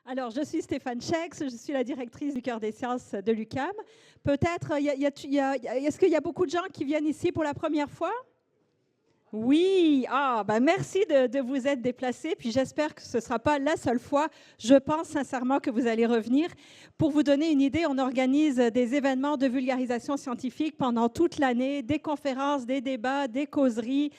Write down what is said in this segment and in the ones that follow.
Alors, je suis Stéphane Schex, je suis la directrice du Cœur des sciences de l'UQAM. Peut-être, est-ce qu'il y a beaucoup de gens qui viennent ici pour la première fois? Oui, merci de vous être déplacés, puis j'espère que ce ne sera pas la seule fois. Je pense sincèrement que vous allez revenir. Pour vous donner une idée, on organise des événements de vulgarisation scientifique pendant toute l'année, des conférences, des débats, des causeries.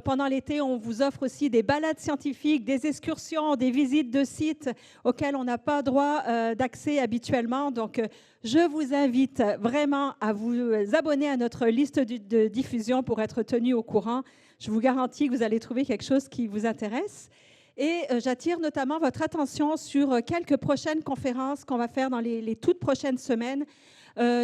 Pendant l'été, on vous offre aussi des balades scientifiques, des excursions, des visites de sites auxquels on n'a pas droit d'accès habituellement. Donc, je vous invite vraiment à vous abonner à notre liste de diffusion pour être tenu au courant. Je vous garantis que vous allez trouver quelque chose qui vous intéresse. Et j'attire notamment votre attention sur quelques prochaines conférences qu'on va faire dans les toutes prochaines semaines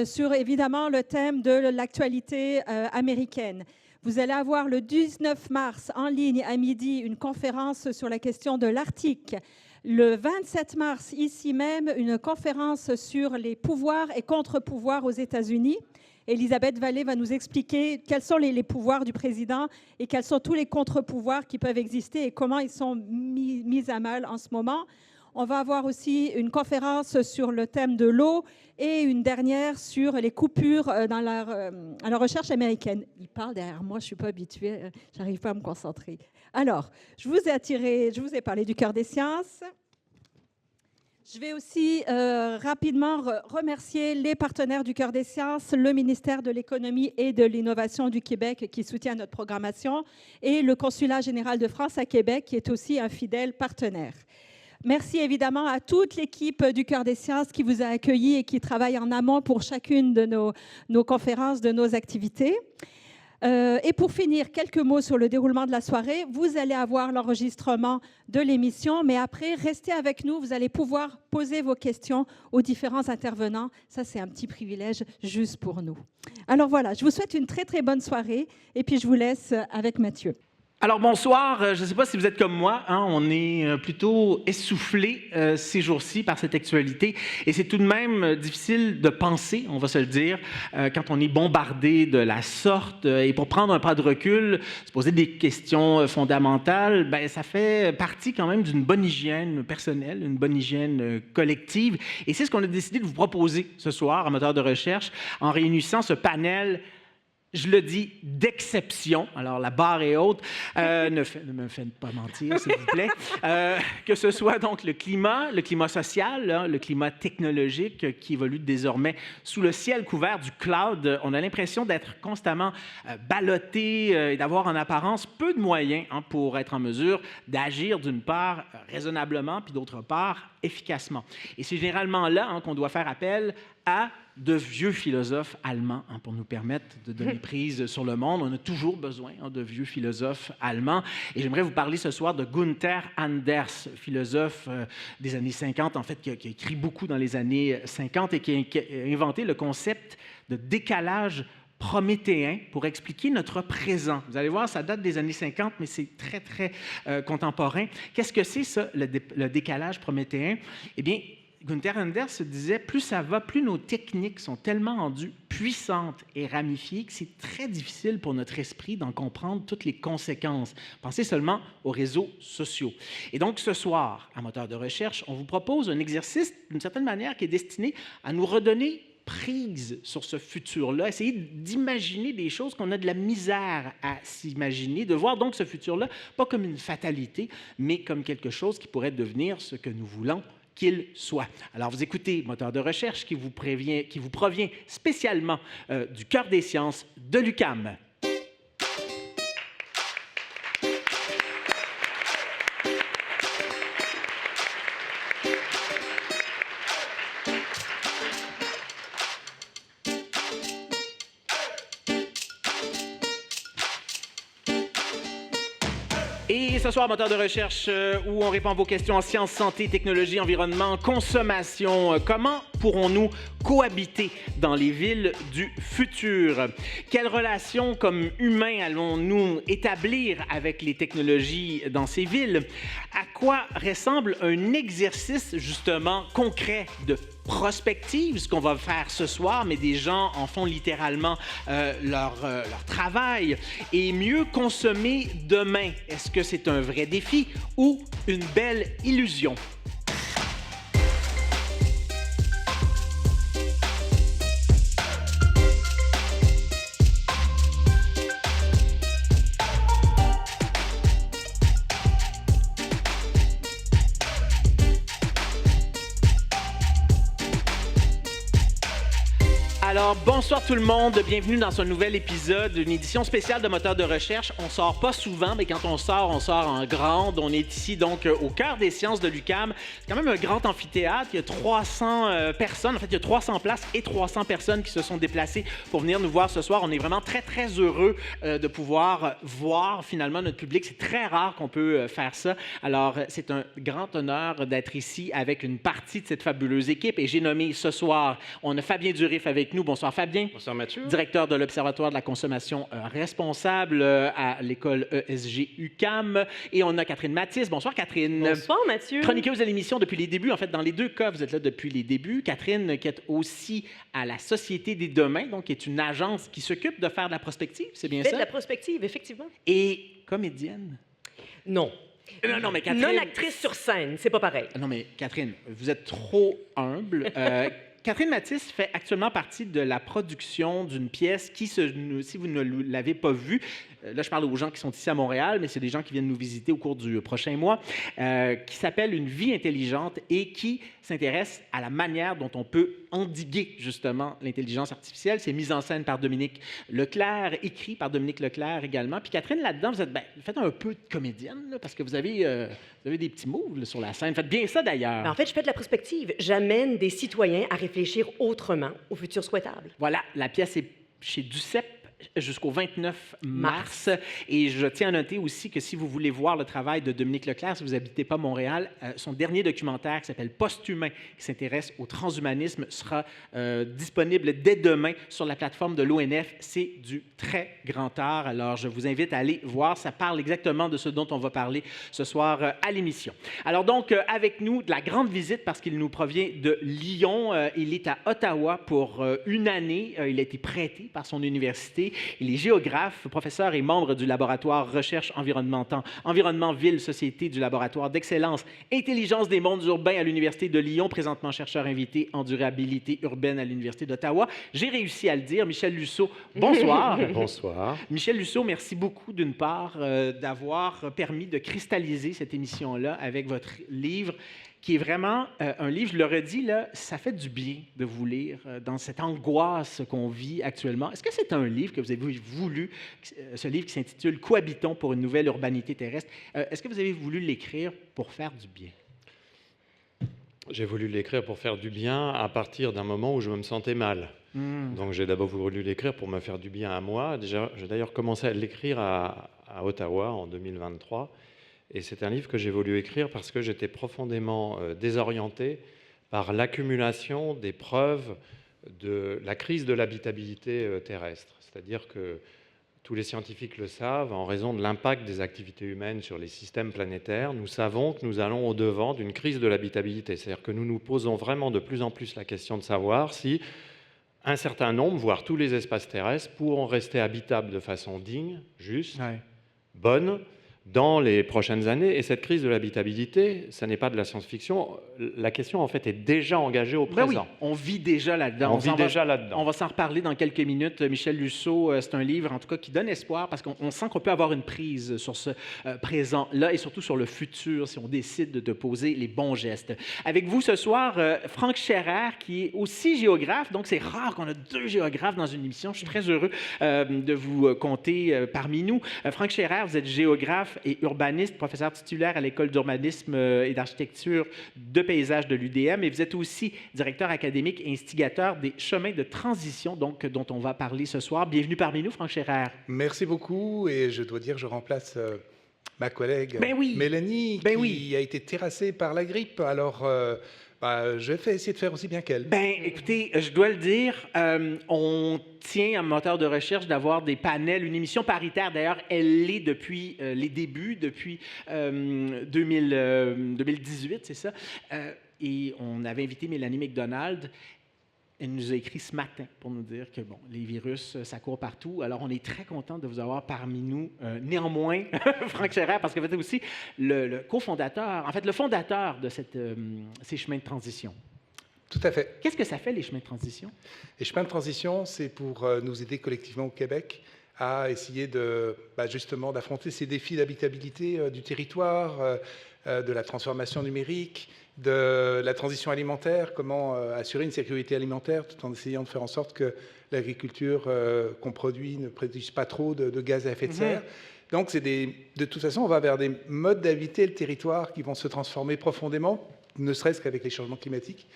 sur évidemment le thème de l'actualité américaine. Vous allez avoir le 19 mars en ligne à midi une conférence sur la question de l'Arctique. Le 27 mars, ici même, une conférence sur les pouvoirs et contre-pouvoirs aux États-Unis. Elisabeth Vallée va nous expliquer quels sont les pouvoirs du président et quels sont tous les contre-pouvoirs qui peuvent exister et comment ils sont mis à mal en ce moment. On va avoir aussi une conférence sur le thème de l'eau et une dernière sur les coupures dans la recherche américaine. Il parle derrière moi, je ne suis pas habituée, je n'arrive pas à me concentrer. Alors, je vous ai parlé du Cœur des sciences. Je vais aussi rapidement remercier les partenaires du Cœur des sciences, le ministère de l'Économie et de l'Innovation du Québec qui soutient notre programmation et le Consulat général de France à Québec qui est aussi un fidèle partenaire. Merci évidemment à toute l'équipe du Cœur des sciences qui vous a accueillis et qui travaille en amont pour chacune de nos conférences, de nos activités. Et pour finir, quelques mots sur le déroulement de la soirée. Vous allez avoir l'enregistrement de l'émission, mais après, restez avec nous. Vous allez pouvoir poser vos questions aux différents intervenants. Ça, c'est un petit privilège juste pour nous. Alors voilà, je vous souhaite une très, très bonne soirée et puis je vous laisse avec Mathieu. Alors bonsoir, je ne sais pas si vous êtes comme moi, on est plutôt essoufflé ces jours-ci par cette actualité et c'est tout de même difficile de penser, on va se le dire, quand on est bombardé de la sorte et pour prendre un pas de recul, se poser des questions fondamentales, ça fait partie quand même d'une bonne hygiène personnelle, une bonne hygiène collective et c'est ce qu'on a décidé de vous proposer ce soir en moteur de recherche en réunissant ce panel. Je le dis, d'exception. Alors, la barre est haute. Ne me faites pas mentir, s'il vous plaît. Que ce soit donc le climat social, le climat technologique qui évolue désormais sous le ciel couvert du cloud. On a l'impression d'être constamment ballotté et d'avoir en apparence peu de moyens pour être en mesure d'agir d'une part raisonnablement, puis d'autre part efficacement. Et c'est généralement là qu'on doit faire appel à de vieux philosophes allemands pour nous permettre de donner prise sur le monde. On a toujours besoin de vieux philosophes allemands. Et j'aimerais vous parler ce soir de Gunther Anders, philosophe des années 50, en fait, qui a écrit beaucoup dans les années 50 et qui a inventé le concept de décalage prométhéen pour expliquer notre présent. Vous allez voir, ça date des années 50, mais c'est très, très contemporain. Qu'est-ce que c'est, ça, le décalage prométhéen? Eh bien, Gunther Anders se disait, plus ça va, plus nos techniques sont tellement rendues puissantes et ramifiées que c'est très difficile pour notre esprit d'en comprendre toutes les conséquences. Pensez seulement aux réseaux sociaux. Et donc, ce soir, à Moteur de recherche, on vous propose un exercice, d'une certaine manière, qui est destiné à nous redonner prise sur ce futur-là, essayer d'imaginer des choses qu'on a de la misère à s'imaginer, de voir donc ce futur-là, pas comme une fatalité, mais comme quelque chose qui pourrait devenir ce que nous voulons qu'il soit. Alors, vous écoutez Moteur de recherche qui vous provient spécialement du Cœur des sciences de l'UQAM. Et ce soir, Moteur de recherche, où on répond à vos questions en sciences, santé, technologie, environnement, consommation. Comment pourrons-nous cohabiter dans les villes du futur? Quelle relation comme humains allons-nous établir avec les technologies dans ces villes? À quoi ressemble un exercice justement concret de prospective, ce qu'on va faire ce soir, mais des gens en font littéralement leur travail. Et mieux consommer demain, est-ce que c'est un vrai défi ou une belle illusion? Alors, bonsoir tout le monde, bienvenue dans ce nouvel épisode, une édition spéciale de Moteur de recherche. On sort pas souvent, mais quand on sort en grande. On est ici donc au cœur des sciences de l'UQAM. C'est quand même un grand amphithéâtre, il y a 300 personnes, en fait il y a 300 places et 300 personnes qui se sont déplacées pour venir nous voir ce soir. On est vraiment très très heureux de pouvoir voir finalement notre public. C'est très rare qu'on peut faire ça. Alors, c'est un grand honneur d'être ici avec une partie de cette fabuleuse équipe et j'ai nommé ce soir, on a Fabien Durif avec nous. Bonsoir Fabien. Bonsoir Mathieu. Directeur de l'Observatoire de la consommation responsable à l'école ESG UQAM. Et on a Catherine Mathis. Bonsoir Catherine. Bonsoir Mathieu. Chroniqueuse de l'émission depuis les débuts. En fait, dans les deux cas, vous êtes là depuis les débuts. Catherine, qui est aussi à la Société des Demains, donc qui est une agence qui s'occupe de faire de la prospective, c'est bien ça? De la prospective, effectivement. Et comédienne? Non. Non, mais Catherine... Non actrice sur scène, c'est pas pareil. Non, mais Catherine, vous êtes trop humble. Catherine Mathis fait actuellement partie de la production d'une pièce qui, si vous ne l'avez pas vue, là je parle aux gens qui sont ici à Montréal, mais c'est des gens qui viennent nous visiter au cours du prochain mois, qui s'appelle Une vie intelligente et qui s'intéresse à la manière dont on peut endiguer justement l'intelligence artificielle. C'est mis en scène par Dominique Leclerc, écrit par Dominique Leclerc également. Puis Catherine, là-dedans, vous faites un peu de comédienne, là, parce que vous avez des petits moves là, sur la scène. Faites bien ça d'ailleurs. En fait, je fais de la prospective. J'amène des citoyens à réfléchir autrement au futur souhaitable. Voilà, la pièce est chez Duceppe jusqu'au 29 mars. Et je tiens à noter aussi que si vous voulez voir le travail de Dominique Leclerc, si vous n'habitez pas Montréal, son dernier documentaire qui s'appelle Post-humain, qui s'intéresse au transhumanisme, sera disponible dès demain sur la plateforme de l'ONF. C'est du très grand art. Alors, je vous invite à aller voir. Ça parle exactement de ce dont on va parler ce soir à l'émission. Alors donc, avec nous, de la grande visite parce qu'il nous provient de Lyon. Il est à Ottawa pour une année. Il a été prêté par son université. Il est géographe, professeur et membre du laboratoire Recherche Environnement, Ville, Société du laboratoire d'excellence Intelligence des mondes urbains à l'Université de Lyon, présentement chercheur invité en durabilité urbaine à l'Université d'Ottawa. J'ai réussi à le dire. Michel Lusseau, bonsoir. Bonsoir. Michel Lusseau, merci beaucoup d'une part d'avoir permis de cristalliser cette émission-là avec votre livre qui est vraiment un livre, je le redis, là, ça fait du bien de vous lire dans cette angoisse qu'on vit actuellement. Est-ce que c'est un livre que vous avez voulu, ce livre qui s'intitule « Cohabitons pour une nouvelle urbanité terrestre », est-ce que vous avez voulu l'écrire pour faire du bien? J'ai voulu l'écrire pour faire du bien à partir d'un moment où je me sentais mal. Donc j'ai d'abord voulu l'écrire pour me faire du bien à moi. Déjà, j'ai d'ailleurs commencé à l'écrire à Ottawa en 2023. Et c'est un livre que j'ai voulu écrire parce que j'étais profondément désorienté par l'accumulation des preuves de la crise de l'habitabilité terrestre. C'est-à-dire que tous les scientifiques le savent, en raison de l'impact des activités humaines sur les systèmes planétaires, nous savons que nous allons au-devant d'une crise de l'habitabilité. C'est-à-dire que nous nous posons vraiment de plus en plus la question de savoir si un certain nombre, voire tous les espaces terrestres, pourront rester habitables de façon digne, juste, bonne, dans les prochaines années. Et cette crise de l'habitabilité, ça n'est pas de la science-fiction. La question, en fait, est déjà engagée au présent. Ben oui, on vit déjà là-dedans. On va s'en reparler dans quelques minutes. Michel Lusseau, c'est un livre, en tout cas, qui donne espoir parce qu'on sent qu'on peut avoir une prise sur ce présent-là et surtout sur le futur si on décide de poser les bons gestes. Avec vous ce soir, Franck Scherer, qui est aussi géographe. Donc, c'est rare qu'on a deux géographes dans une émission. Je suis très heureux de vous compter parmi nous. Franck Scherer, vous êtes géographe et urbaniste, professeur titulaire à l'École d'urbanisme et d'architecture de paysage de l'UDM, et vous êtes aussi directeur académique et instigateur des chemins de transition, donc, dont on va parler ce soir. Bienvenue parmi nous, Franck Scherer. Merci beaucoup, et je dois dire, je remplace ma collègue Mélanie, qui a été terrassée par la grippe. Alors, je vais essayer de faire aussi bien qu'elle. Écoutez, je dois le dire, on tient à Moteur de recherche d'avoir des panels, une émission paritaire. D'ailleurs, elle l'est depuis les débuts, depuis 2018, c'est ça. Et on avait invité Mélanie McDonald. Elle nous a écrit ce matin pour nous dire que, bon, les virus, ça court partout. Alors, on est très content de vous avoir parmi nous. Néanmoins, Franck Scherer, parce que vous êtes aussi le cofondateur, en fait, le fondateur de ces chemins de transition. Tout à fait. Qu'est-ce que ça fait, les chemins de transition? Les chemins de transition, c'est pour nous aider collectivement au Québec à essayer justement d'affronter ces défis d'habitabilité du territoire, de la transformation numérique, de la transition alimentaire, comment assurer une sécurité alimentaire tout en essayant de faire en sorte que l'agriculture qu'on produit ne produise pas trop de gaz à effet de serre. Donc, de toute façon, on va vers des modes d'habiter le territoire qui vont se transformer profondément, ne serait-ce qu'avec les changements climatiques.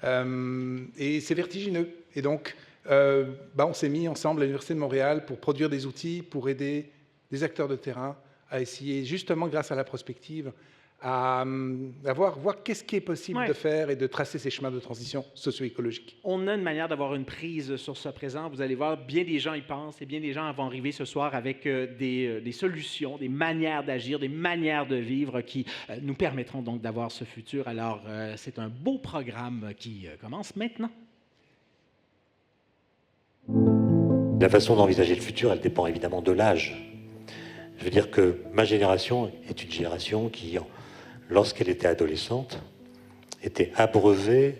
Et c'est vertigineux. Et donc, on s'est mis ensemble à l'Université de Montréal pour produire des outils, pour aider des acteurs de terrain à essayer, justement grâce à la prospective, à voir qu'est-ce qui est possible de faire et de tracer ces chemins de transition socio-écologique. On a une manière d'avoir une prise sur ce présent. Vous allez voir, bien des gens y pensent et bien des gens vont arriver ce soir avec des solutions, des manières d'agir, des manières de vivre qui nous permettront donc d'avoir ce futur. Alors, c'est un beau programme qui commence maintenant. La façon d'envisager le futur, elle dépend évidemment de l'âge. Je veux dire que ma génération est une génération qui, lorsqu'elle était adolescente, était abreuvée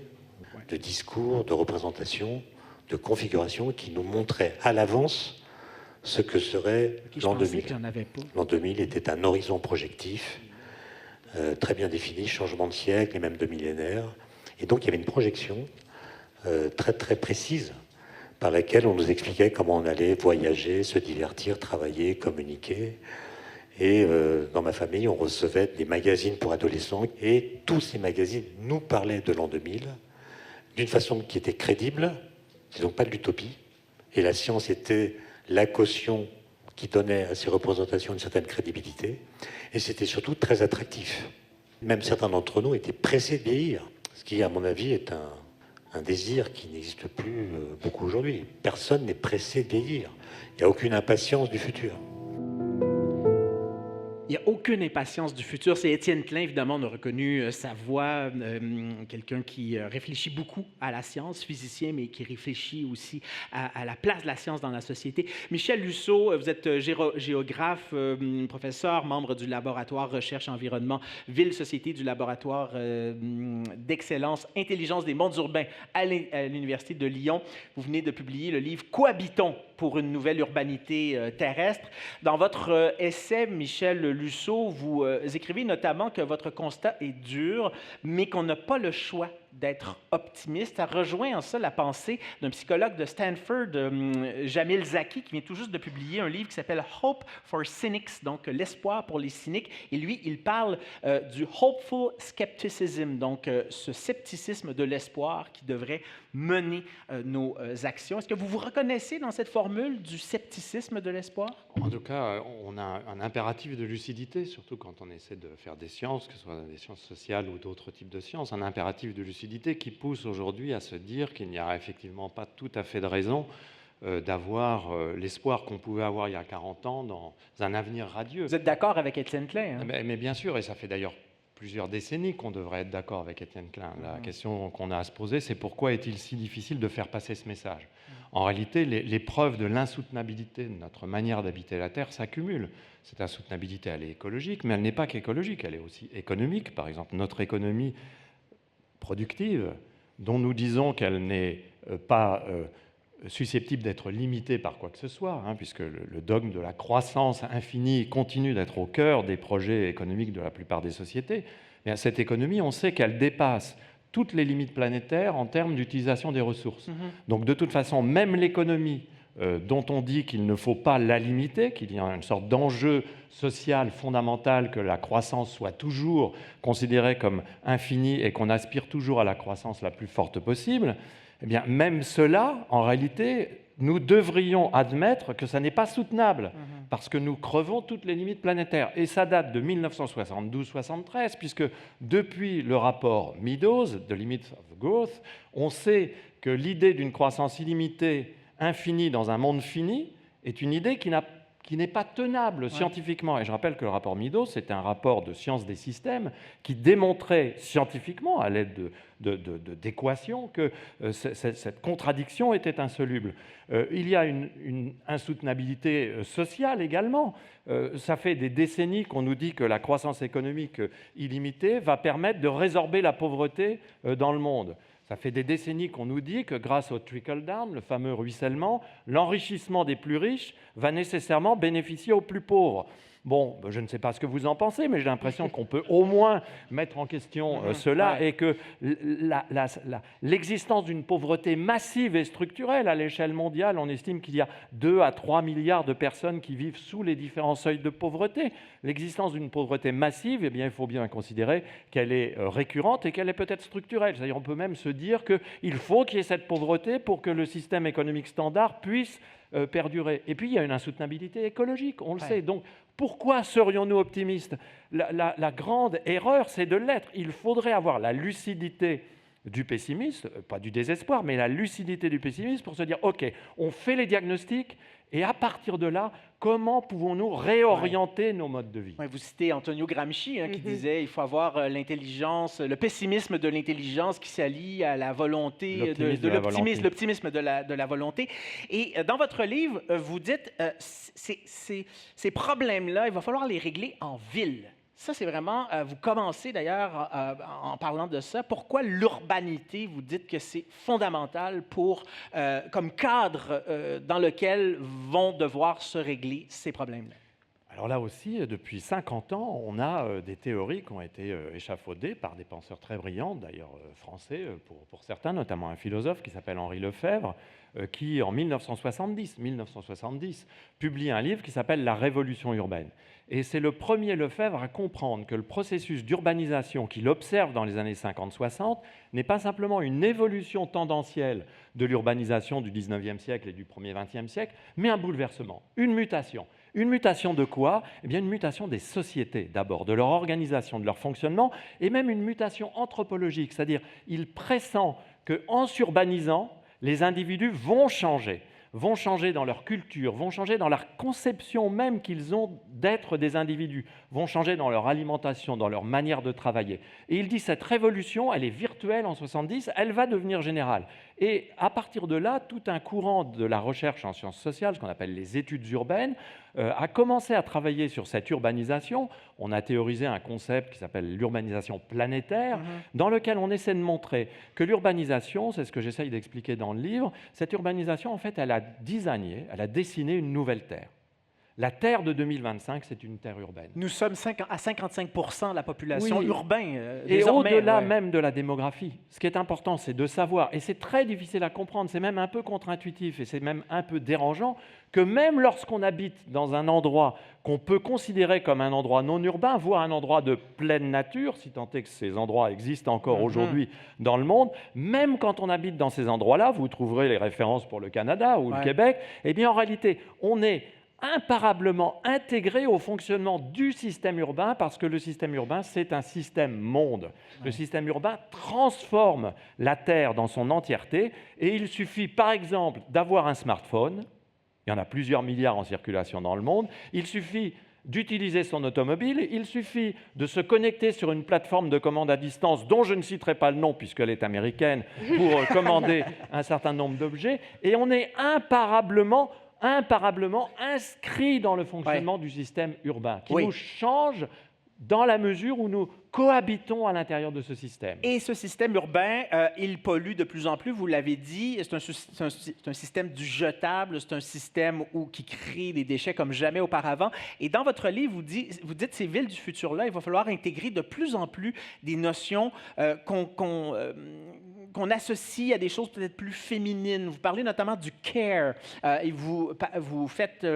de discours, de représentations, de configurations qui nous montraient à l'avance ce que serait l'an 2000. L'an 2000 était un horizon projectif, très bien défini, changement de siècle et même de millénaire. Et donc il y avait une projection très très précise par laquelle on nous expliquait comment on allait voyager, se divertir, travailler, communiquer. Et dans ma famille, on recevait des magazines pour adolescents et tous ces magazines nous parlaient de l'an 2000 d'une façon qui était crédible, disons pas de l'utopie. Et la science était la caution qui donnait à ces représentations une certaine crédibilité. Et c'était surtout très attractif. Même certains d'entre nous étaient pressés de vieillir, ce qui, à mon avis, est un désir qui n'existe plus beaucoup aujourd'hui. Personne n'est pressé de vieillir. Il n'y a aucune impatience du futur. Il n'y a aucune impatience du futur. C'est Étienne Klein, évidemment, on a reconnu sa voix, quelqu'un qui réfléchit beaucoup à la science, physicien, mais qui réfléchit aussi à la place de la science dans la société. Michel Lusseau, vous êtes géographe, professeur, membre du laboratoire Recherche Environnement Ville-Société du laboratoire d'excellence Intelligence des mondes urbains à l'Université de Lyon. Vous venez de publier le livre « Cohabitons pour une nouvelle urbanité terrestre ». Dans votre essai, Michel Lusseau, vous écrivez notamment que votre constat est dur, mais qu'on n'a pas le choix d'être optimiste. Ça rejoint en ça la pensée d'un psychologue de Stanford, Jamil Zaki, qui vient tout juste de publier un livre qui s'appelle « Hope for Cynics », donc l'espoir pour les cyniques. Et lui, il parle du « hopeful skepticism », donc ce scepticisme de l'espoir qui devrait mener nos actions. Est-ce que vous vous reconnaissez dans cette formule du scepticisme de l'espoir? En tout cas, on a un impératif de lucidité, surtout quand on essaie de faire des sciences, que ce soit des sciences sociales ou d'autres types de sciences, un impératif de lucidité qui pousse aujourd'hui à se dire qu'il n'y a effectivement pas tout à fait de raison d'avoir l'espoir qu'on pouvait avoir il y a 40 ans dans un avenir radieux. Vous êtes d'accord avec Étienne Klein, hein? Mais bien sûr, et ça fait d'ailleurs plusieurs décennies qu'on devrait être d'accord avec Étienne Klein. La question qu'on a à se poser, c'est pourquoi est-il si difficile de faire passer ce message? En réalité, les preuves de l'insoutenabilité de notre manière d'habiter la Terre s'accumulent. Cette insoutenabilité, elle est écologique, mais elle n'est pas qu'écologique, elle est aussi économique. Par exemple, notre économie productive, dont nous disons qu'elle n'est pas susceptible d'être limitée par quoi que ce soit, puisque le dogme de la croissance infinie continue d'être au cœur des projets économiques de la plupart des sociétés. Et cette économie, on sait qu'elle dépasse toutes les limites planétaires en termes d'utilisation des ressources. Donc de toute façon, même l'économie dont on dit qu'il ne faut pas la limiter, qu'il y a une sorte d'enjeu social fondamental, que la croissance soit toujours considérée comme infinie et qu'on aspire toujours à la croissance la plus forte possible, eh bien, même cela, en réalité, nous devrions admettre que ça n'est pas soutenable, parce que nous crevons toutes les limites planétaires. Et ça date de 1972-73, puisque depuis le rapport Meadows, The Limits of Growth, on sait que l'idée d'une croissance illimitée, infinie dans un monde fini, est une idée qui n'est pas tenable scientifiquement. Et je rappelle que le rapport Meadows, c'était un rapport de science des systèmes qui démontrait scientifiquement, à l'aide d'équations, que cette contradiction était insoluble. Il y a une insoutenabilité sociale également. Ça fait des décennies qu'on nous dit que la croissance économique illimitée va permettre de résorber la pauvreté dans le monde. Ça fait des décennies qu'on nous dit que grâce au trickle-down, le fameux ruissellement, l'enrichissement des plus riches va nécessairement bénéficier aux plus pauvres. Bon, je ne sais pas ce que vous en pensez, mais j'ai l'impression qu'on peut au moins mettre en question cela et que l'existence d'une pauvreté massive et structurelle à l'échelle mondiale, on estime qu'il y a 2 à 3 milliards de personnes qui vivent sous les différents seuils de pauvreté. L'existence d'une pauvreté massive, eh bien, il faut bien considérer qu'elle est récurrente et qu'elle est peut-être structurelle. C'est-à-dire on peut même se dire qu'il faut qu'il y ait cette pauvreté pour que le système économique standard puisse perdurer. Et puis, il y a une insoutenabilité écologique, on le sait. Donc, pourquoi serions-nous optimistes ? La grande erreur, c'est de l'être. Il faudrait avoir la lucidité du pessimisme, pas du désespoir, mais la lucidité du pessimisme pour se dire, OK, on fait les diagnostics, et à partir de là, comment pouvons-nous réorienter nos modes de vie ? Vous citez Antonio Gramsci qui disait qu'il faut avoir l'intelligence, le pessimisme de l'intelligence qui s'allie à la volonté de l'optimisme, l'optimisme de la volonté. Et dans votre livre, vous dites ces problèmes-là, il va falloir les régler en ville. Ça, c'est vraiment, vous commencez d'ailleurs en parlant de ça. Pourquoi l'urbanité, vous dites que c'est fondamental comme cadre dans lequel vont devoir se régler ces problèmes-là? Alors là aussi, depuis 50 ans, on a des théories qui ont été échafaudées par des penseurs très brillants, d'ailleurs français pour certains, notamment un philosophe qui s'appelle Henri Lefebvre, qui en 1970 publie un livre qui s'appelle « La révolution urbaine ». Et c'est le premier Lefebvre à comprendre que le processus d'urbanisation qu'il observe dans les années 50-60 n'est pas simplement une évolution tendancielle de l'urbanisation du 19e siècle et du premier 20e siècle, mais un bouleversement, une mutation. Une mutation de quoi ? Eh bien, une mutation des sociétés, d'abord, de leur organisation, de leur fonctionnement, et même une mutation anthropologique, c'est-à-dire il pressent qu'en s'urbanisant, les individus vont changer dans leur culture, vont changer dans la conception même qu'ils ont d'être des individus, vont changer dans leur alimentation, dans leur manière de travailler. Et il dit cette révolution, elle est virtuelle en 70, elle va devenir générale. Et à partir de là, tout un courant de la recherche en sciences sociales, ce qu'on appelle les études urbaines, a commencé à travailler sur cette urbanisation. On a théorisé un concept qui s'appelle l'urbanisation planétaire, dans lequel on essaie de montrer que l'urbanisation, c'est ce que j'essaye d'expliquer dans le livre, cette urbanisation, en fait, elle a designé, elle a dessiné une nouvelle Terre. La Terre de 2025, c'est une Terre urbaine. Nous sommes à 55% de la population urbaine. Et au-delà même de la démographie, ce qui est important, c'est de savoir, et c'est très difficile à comprendre, c'est même un peu contre-intuitif et c'est même un peu dérangeant, que même lorsqu'on habite dans un endroit qu'on peut considérer comme un endroit non urbain, voire un endroit de pleine nature, si tant est que ces endroits existent encore aujourd'hui dans le monde, même quand on habite dans ces endroits-là, vous trouverez les références pour le Canada ou le Québec, eh bien en réalité, on est imparablement intégré au fonctionnement du système urbain parce que le système urbain, c'est un système monde. Le système urbain transforme la Terre dans son entièreté et il suffit par exemple d'avoir un smartphone, il y en a plusieurs milliards en circulation dans le monde, il suffit d'utiliser son automobile, il suffit de se connecter sur une plateforme de commande à distance dont je ne citerai pas le nom puisqu'elle est américaine pour commander un certain nombre d'objets et on est imparablement inscrit dans le fonctionnement du système urbain, qui nous change dans la mesure où nous cohabitons à l'intérieur de ce système. Et ce système urbain, il pollue de plus en plus, vous l'avez dit, c'est un système du jetable, c'est un système qui crée des déchets comme jamais auparavant. Et dans votre livre, vous dites ces villes du futur-là, il va falloir intégrer de plus en plus des notions qu'on associe à des choses peut-être plus féminines. Vous parlez notamment du care et vous faites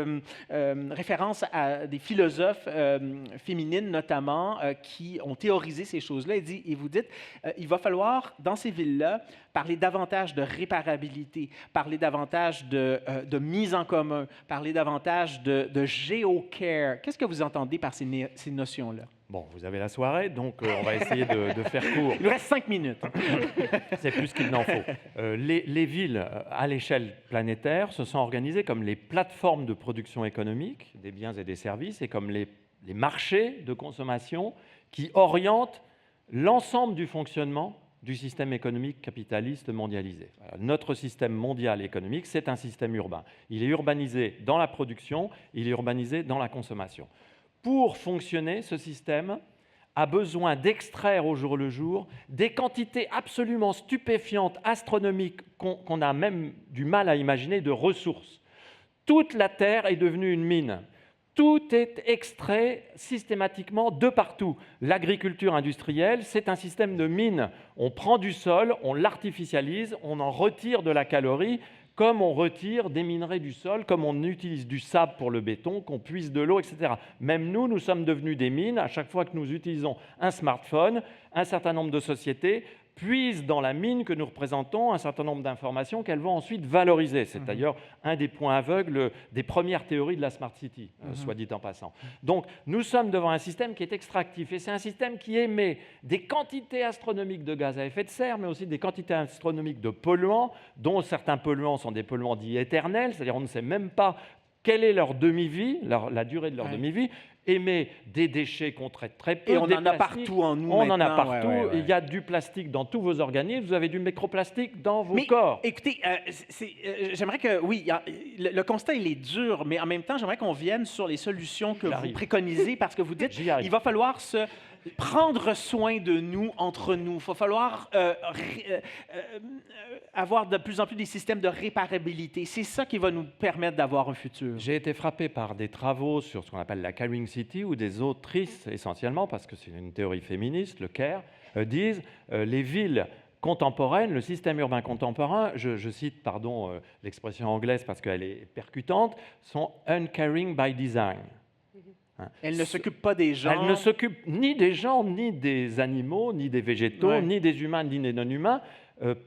référence à des philosophes féminines notamment qui ont théorisé ces choses-là et vous dites il va falloir dans ces villes-là parler davantage de réparabilité, parler davantage de mise en commun, parler davantage de géocare. Qu'est-ce que vous entendez par ces notions-là? Bon, vous avez la soirée, donc on va essayer de faire court. Il nous reste 5 minutes. C'est plus qu'il n'en faut. Les villes, à l'échelle planétaire, se sont organisées comme les plateformes de production économique des biens et des services et comme les marchés de consommation qui orientent l'ensemble du fonctionnement du système économique capitaliste mondialisé. Notre système mondial économique, c'est un système urbain. Il est urbanisé dans la production, il est urbanisé dans la consommation. Pour fonctionner, ce système a besoin d'extraire au jour le jour des quantités absolument stupéfiantes, astronomiques, qu'on a même du mal à imaginer, de ressources. Toute la Terre est devenue une mine. Tout est extrait systématiquement de partout. L'agriculture industrielle, c'est un système de mine. On prend du sol, on l'artificialise, on en retire de la calorie, comme on retire des minerais du sol, comme on utilise du sable pour le béton, qu'on puise de l'eau, etc. Même nous, nous sommes devenus des mines. À chaque fois que nous utilisons un smartphone, un certain nombre de sociétés puisent dans la mine que nous représentons un certain nombre d'informations qu'elles vont ensuite valoriser. C'est d'ailleurs un des points aveugles des premières théories de la Smart City, soit dit en passant. Donc, nous sommes devant un système qui est extractif, et c'est un système qui émet des quantités astronomiques de gaz à effet de serre, mais aussi des quantités astronomiques de polluants, dont certains polluants sont des polluants dits éternels, c'est-à-dire on ne sait même pas quelle est leur demi-vie, la durée de leur demi-vie, émet des déchets qu'on traite très peu. Et on en a partout en nous On maintenant. en a partout. Ouais. Il y a du plastique dans tous vos organismes. Vous avez du microplastique dans vos corps. Écoutez, j'aimerais que, oui, le constat, il est dur, mais en même temps, j'aimerais qu'on vienne sur les solutions que vous préconisez, parce que vous dites il va falloir prendre soin de nous, entre nous. Il va falloir avoir de plus en plus des systèmes de réparabilité. C'est ça qui va nous permettre d'avoir un futur. J'ai été frappé par des travaux sur ce qu'on appelle la Caring City, où des autrices, essentiellement, parce que c'est une théorie féministe, le CARE, disent les villes contemporaines, le système urbain contemporain, je cite l'expression anglaise parce qu'elle est percutante, sont « uncaring by design ». Elle ne s'occupe pas des gens. Elle ne s'occupe ni des gens, ni des animaux, ni des végétaux, ni des humains, ni des non-humains,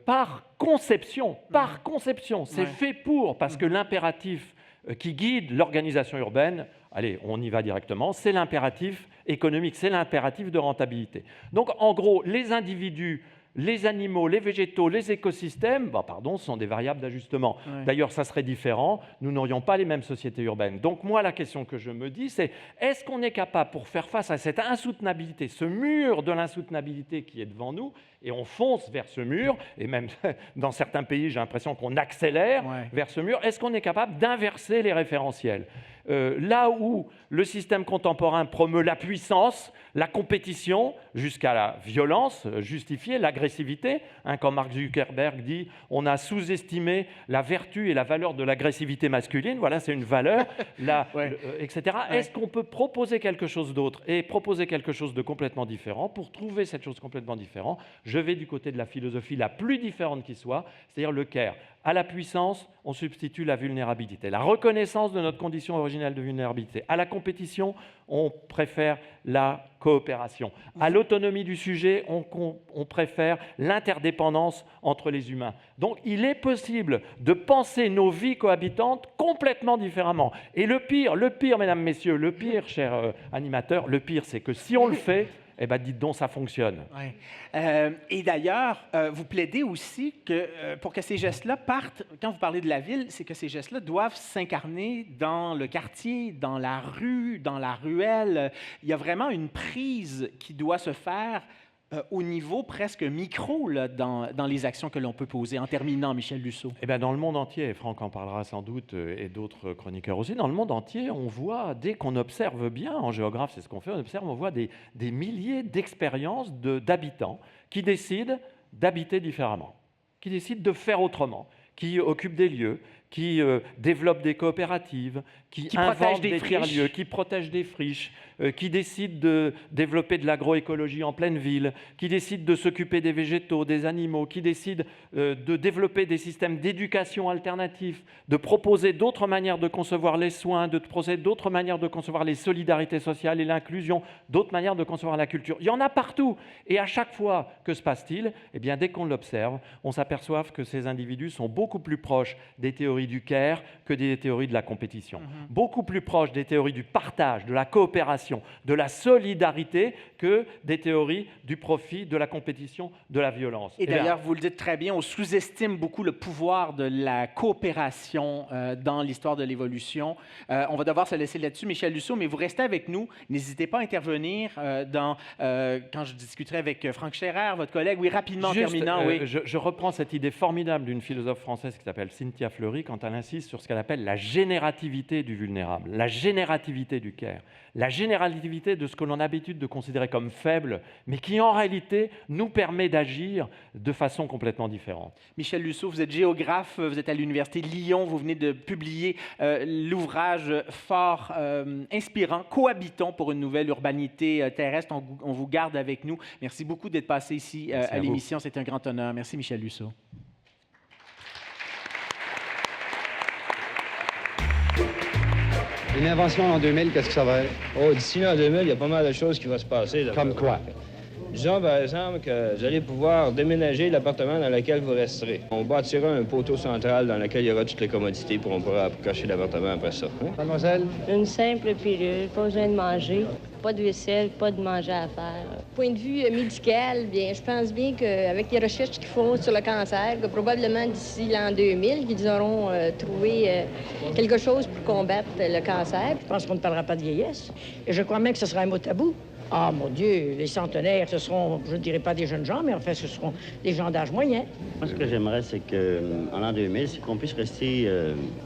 par conception. Par conception. C'est fait pour, parce que l'impératif qui guide l'organisation urbaine, allez, on y va directement, c'est l'impératif économique, c'est l'impératif de rentabilité. Donc, en gros, les individus, les animaux, les végétaux, les écosystèmes, sont des variables d'ajustement. D'ailleurs, ça serait différent, nous n'aurions pas les mêmes sociétés urbaines. Donc moi, la question que je me dis, c'est est-ce qu'on est capable, pour faire face à cette insoutenabilité, ce mur de l'insoutenabilité qui est devant nous, et on fonce vers ce mur, et même dans certains pays, j'ai l'impression qu'on accélère vers ce mur, est-ce qu'on est capable d'inverser les référentiels ? Là où le système contemporain promeut la puissance, la compétition, jusqu'à la violence justifiée, l'agressivité, comme Mark Zuckerberg dit, on a sous-estimé la vertu et la valeur de l'agressivité masculine, voilà, c'est une valeur, etc. Est-ce qu'on peut proposer quelque chose d'autre et proposer quelque chose de complètement différent? Pour trouver cette chose complètement différente, je vais du côté de la philosophie la plus différente qui soit, c'est-à-dire le CARE. À la puissance, on substitue la vulnérabilité, la reconnaissance de notre condition originelle de vulnérabilité. À la compétition, on préfère la coopération. À l'autonomie du sujet, on préfère l'interdépendance entre les humains. Donc, il est possible de penser nos vies cohabitantes complètement différemment. Et le pire, mesdames, messieurs, le pire, chers animateurs, le pire, c'est que si on le fait, eh bien, dites donc, ça fonctionne. Et d'ailleurs, vous plaidez aussi que pour que ces gestes-là partent, quand vous parlez de la ville, c'est que ces gestes-là doivent s'incarner dans le quartier, dans la rue, dans la ruelle. Il y a vraiment une prise qui doit se faire au niveau presque micro là, dans les actions que l'on peut poser. En terminant, Michel Lusseau. Eh bien, dans le monde entier, et Franck en parlera sans doute, et d'autres chroniqueurs aussi, dans le monde entier, on voit, dès qu'on observe bien, en géographe, c'est ce qu'on fait, on voit des milliers d'expériences d'habitants qui décident d'habiter différemment, qui décident de faire autrement, qui occupent des lieux, qui développent des coopératives, qui inventent des tiers-lieux, qui protègent des friches, qui décident de développer de l'agroécologie en pleine ville, qui décident de s'occuper des végétaux, des animaux, qui décident de développer des systèmes d'éducation alternatifs, de proposer d'autres manières de concevoir les soins, de proposer d'autres manières de concevoir les solidarités sociales et l'inclusion, d'autres manières de concevoir la culture. Il y en a partout. Et à chaque fois, que se passe-t-il? Eh bien, dès qu'on l'observe, on s'aperçoit que ces individus sont beaucoup plus proches des théories du CARE que des théories de la compétition. Beaucoup plus proches des théories du partage, de la coopération, de la solidarité que des théories du profit, de la compétition, de la violence. Et d'ailleurs, vous le dites très bien, on sous-estime beaucoup le pouvoir de la coopération dans l'histoire de l'évolution. On va devoir se laisser là-dessus, Michel Lusseau, mais vous restez avec nous. N'hésitez pas à intervenir quand je discuterai avec Franck Scherrer, votre collègue. Oui, rapidement, en terminant. Je reprends cette idée formidable d'une philosophe française qui s'appelle Cynthia Fleury quand elle insiste sur ce qu'elle appelle la générativité du vulnérable, la générativité du care, la générativité de ce que l'on a l'habitude de considérer comme faible, mais qui en réalité nous permet d'agir de façon complètement différente. Michel Lusseau, vous êtes géographe, vous êtes à l'Université de Lyon, vous venez de publier l'ouvrage fort inspirant, Cohabitons pour une nouvelle urbanité terrestre. On vous garde avec nous. Merci beaucoup d'être passé ici à l'émission. C'est un grand honneur. Merci, Michel Lusseau. Une invention en 2000, qu'est-ce que ça va être? Oh, d'ici là, en 2000, il y a pas mal de choses qui vont se passer. Là. Comme quoi? Disons, par exemple, que vous allez pouvoir déménager l'appartement dans lequel vous resterez. On bâtira un poteau central dans lequel il y aura toutes les commodités pour on pourra cacher l'appartement après ça. Hein? Mademoiselle? Une simple pilule, pas besoin de manger, pas de vaisselle, pas de manger à faire. Point de vue médical, bien, je pense bien qu'avec les recherches qu'ils font sur le cancer, que probablement d'ici l'an 2000, ils auront trouvé quelque chose pour combattre le cancer. Je pense qu'on ne parlera pas de vieillesse. Et je crois même que ce sera un mot tabou. Ah, mon Dieu, les centenaires, ce seront, je ne dirais pas des jeunes gens, mais en fait, ce seront des gens d'âge moyen. Moi, ce que j'aimerais, c'est qu'en l'an 2000, c'est qu'on puisse rester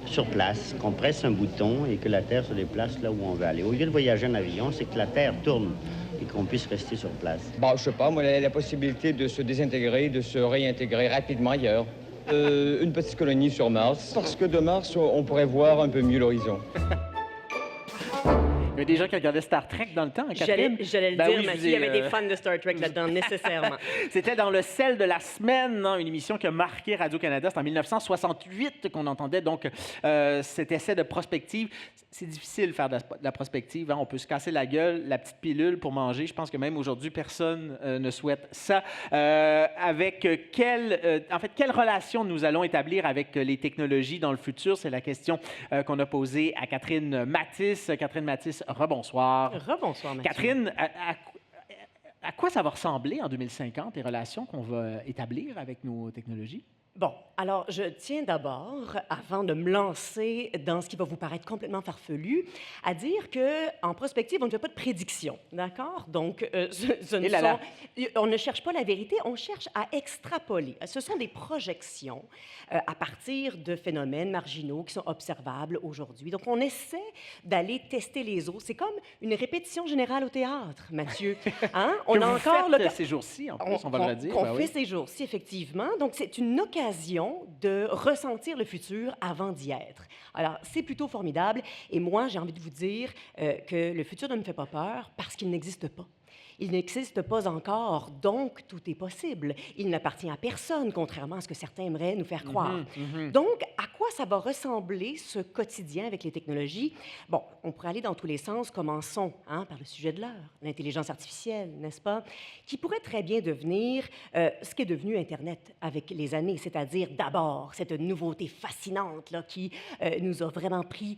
sur place, qu'on presse un bouton et que la Terre se déplace là où on veut aller. Au lieu de voyager en avion, c'est que la Terre tourne et qu'on puisse rester sur place. Bon, je sais pas, moi, la possibilité de se désintégrer, de se réintégrer rapidement ailleurs. Une petite colonie sur Mars, parce que de Mars, on pourrait voir un peu mieux l'horizon. Il y avait des gens qui regardaient Star Trek dans le temps, hein, Catherine? J'allais le dire, oui, Mathieu, il y avait des fans de Star Trek là-dedans, nécessairement. C'était dans le sel de la semaine, hein, une émission qui a marqué Radio-Canada. C'est en 1968 qu'on entendait donc cet essai de prospective. C'est difficile de faire de la prospective. Hein. On peut se casser la gueule, la petite pilule pour manger. Je pense que même aujourd'hui, personne ne souhaite ça. Avec quelle relation nous allons établir avec les technologies dans le futur? C'est la question qu'on a posée à Catherine Mathis. Catherine Mathis, rebonsoir. Rebonsoir, Mathieu. Catherine, à quoi ça va ressembler en 2050, les relations qu'on va établir avec nos technologies? Bon, alors je tiens d'abord, avant de me lancer dans ce qui va vous paraître complètement farfelu, à dire qu'en prospective, on ne fait pas de prédiction, d'accord? Donc, on ne cherche pas la vérité, on cherche à extrapoler. Ce sont des projections à partir de phénomènes marginaux qui sont observables aujourd'hui. Donc, on essaie d'aller tester les eaux. C'est comme une répétition générale au théâtre, Mathieu. Hein? On a encore ces jours-ci, en plus, on va le redire. On fait ces jours-ci, effectivement. Donc, c'est une occasion de ressentir le futur avant d'y être. Alors, c'est plutôt formidable. Et moi, j'ai envie de vous dire que le futur ne me fait pas peur parce qu'il n'existe pas. Il n'existe pas encore, donc tout est possible. Il n'appartient à personne, contrairement à ce que certains aimeraient nous faire croire. Donc, à quoi ça va ressembler, ce quotidien avec les technologies? Bon, on pourrait aller dans tous les sens. Commençons par le sujet de l'heure, l'intelligence artificielle, n'est-ce pas? Qui pourrait très bien devenir ce qu'est devenu Internet avec les années, c'est-à-dire d'abord cette nouveauté fascinante là, qui nous a vraiment pris,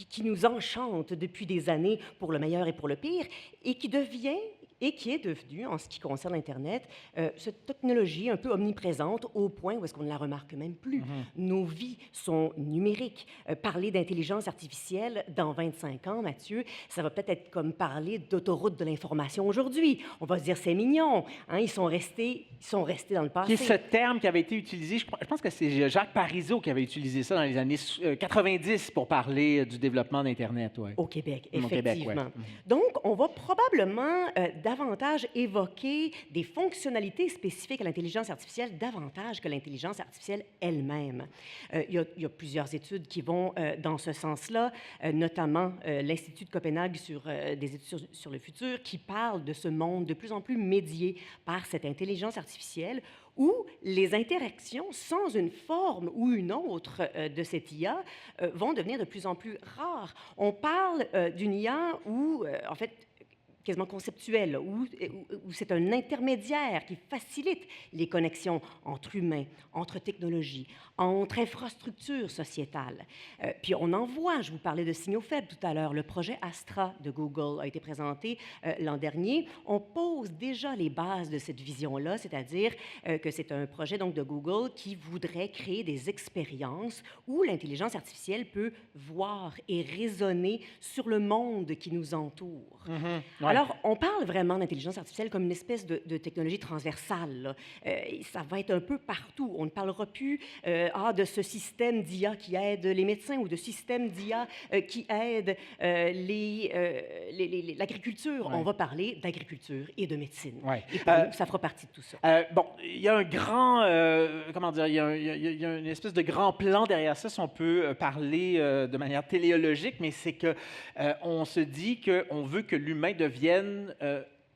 qui nous enchante depuis des années pour le meilleur et pour le pire, et qui est devenue, en ce qui concerne Internet, cette technologie un peu omniprésente au point où est-ce qu'on ne la remarque même plus. Nos vies sont numériques. Parler d'intelligence artificielle dans 25 ans, Mathieu, ça va peut-être être comme parler d'autoroute de l'information aujourd'hui. On va se dire, c'est mignon. Hein, ils sont restés dans le passé. Qui est ce terme qui avait été utilisé, je pense que c'est Jacques Parizeau qui avait utilisé ça dans les années 90 pour parler du développement d'Internet. Ouais. Au Québec, effectivement. Québec, ouais. Donc, on va probablement davantage évoquer des fonctionnalités spécifiques à l'intelligence artificielle davantage que l'intelligence artificielle elle-même. Il y a plusieurs études qui vont dans ce sens-là, notamment l'Institut de Copenhague sur des études sur le futur qui parle de ce monde de plus en plus médié par cette intelligence artificielle où les interactions sans une forme ou une autre de cette IA vont devenir de plus en plus rares. On parle d'une IA où, en fait, quasiment conceptuel, où c'est un intermédiaire qui facilite les connexions entre humains, entre technologies, entre infrastructures sociétales. Puis on en voit, je vous parlais de signaux faibles tout à l'heure, le projet Astra de Google a été présenté l'an dernier. On pose déjà les bases de cette vision-là, c'est-à-dire que c'est un projet donc, de Google qui voudrait créer des expériences où l'intelligence artificielle peut voir et raisonner sur le monde qui nous entoure. Alors, on parle vraiment d'intelligence artificielle comme une espèce de technologie transversale, là. Ça va être un peu partout. On ne parlera plus de ce système d'IA qui aide les médecins ou de système d'IA qui aide l'agriculture. On va parler d'agriculture et de médecine. Et pour nous, ça fera partie de tout ça. Bon, il y a un grand, comment dire, il y a une espèce de grand plan derrière ça, si on peut parler de manière téléologique, mais c'est que on se dit qu'on veut que l'humain devienne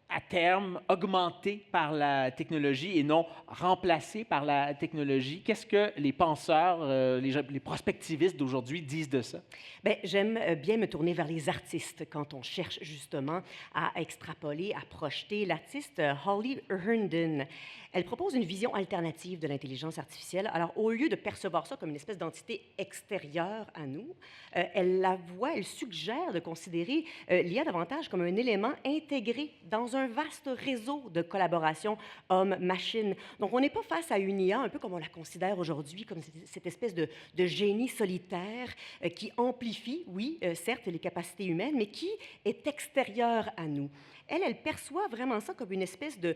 à terme augmenté par la technologie et non remplacé par la technologie. Qu'est-ce que les penseurs, les prospectivistes d'aujourd'hui disent de ça? Bien, j'aime bien me tourner vers les artistes quand on cherche justement à extrapoler, à projeter. L'artiste Holly Herndon, elle propose une vision alternative de l'intelligence artificielle. Alors, au lieu de percevoir ça comme une espèce d'entité extérieure à nous, elle suggère de considérer l'IA davantage comme un élément intégré dans un vaste réseau de collaboration homme-machine. Donc, on n'est pas face à une IA, un peu comme on la considère aujourd'hui, comme cette espèce de génie solitaire qui amplifie, oui, certes, les capacités humaines, mais qui est extérieure à nous. Elle perçoit vraiment ça comme une espèce de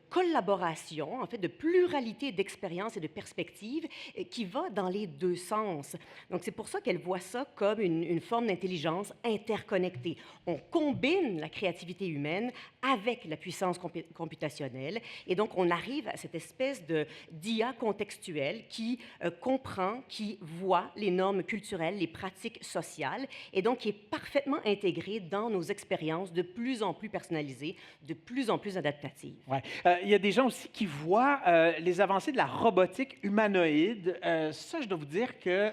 collaboration, en fait, de pluralité d'expériences et de perspectives qui va dans les deux sens. Donc, c'est pour ça qu'elle voit ça comme une forme d'intelligence interconnectée. On combine la créativité humaine avec la puissance computationnelle, et donc on arrive à cette espèce d'IA contextuelle qui comprend, qui voit les normes culturelles, les pratiques sociales, et donc qui est parfaitement intégrée dans nos expériences de plus en plus personnalisées, de plus en plus adaptatives. Ouais. Il y a des gens aussi qui voient les avancées de la robotique humanoïde. Ça, je dois vous dire que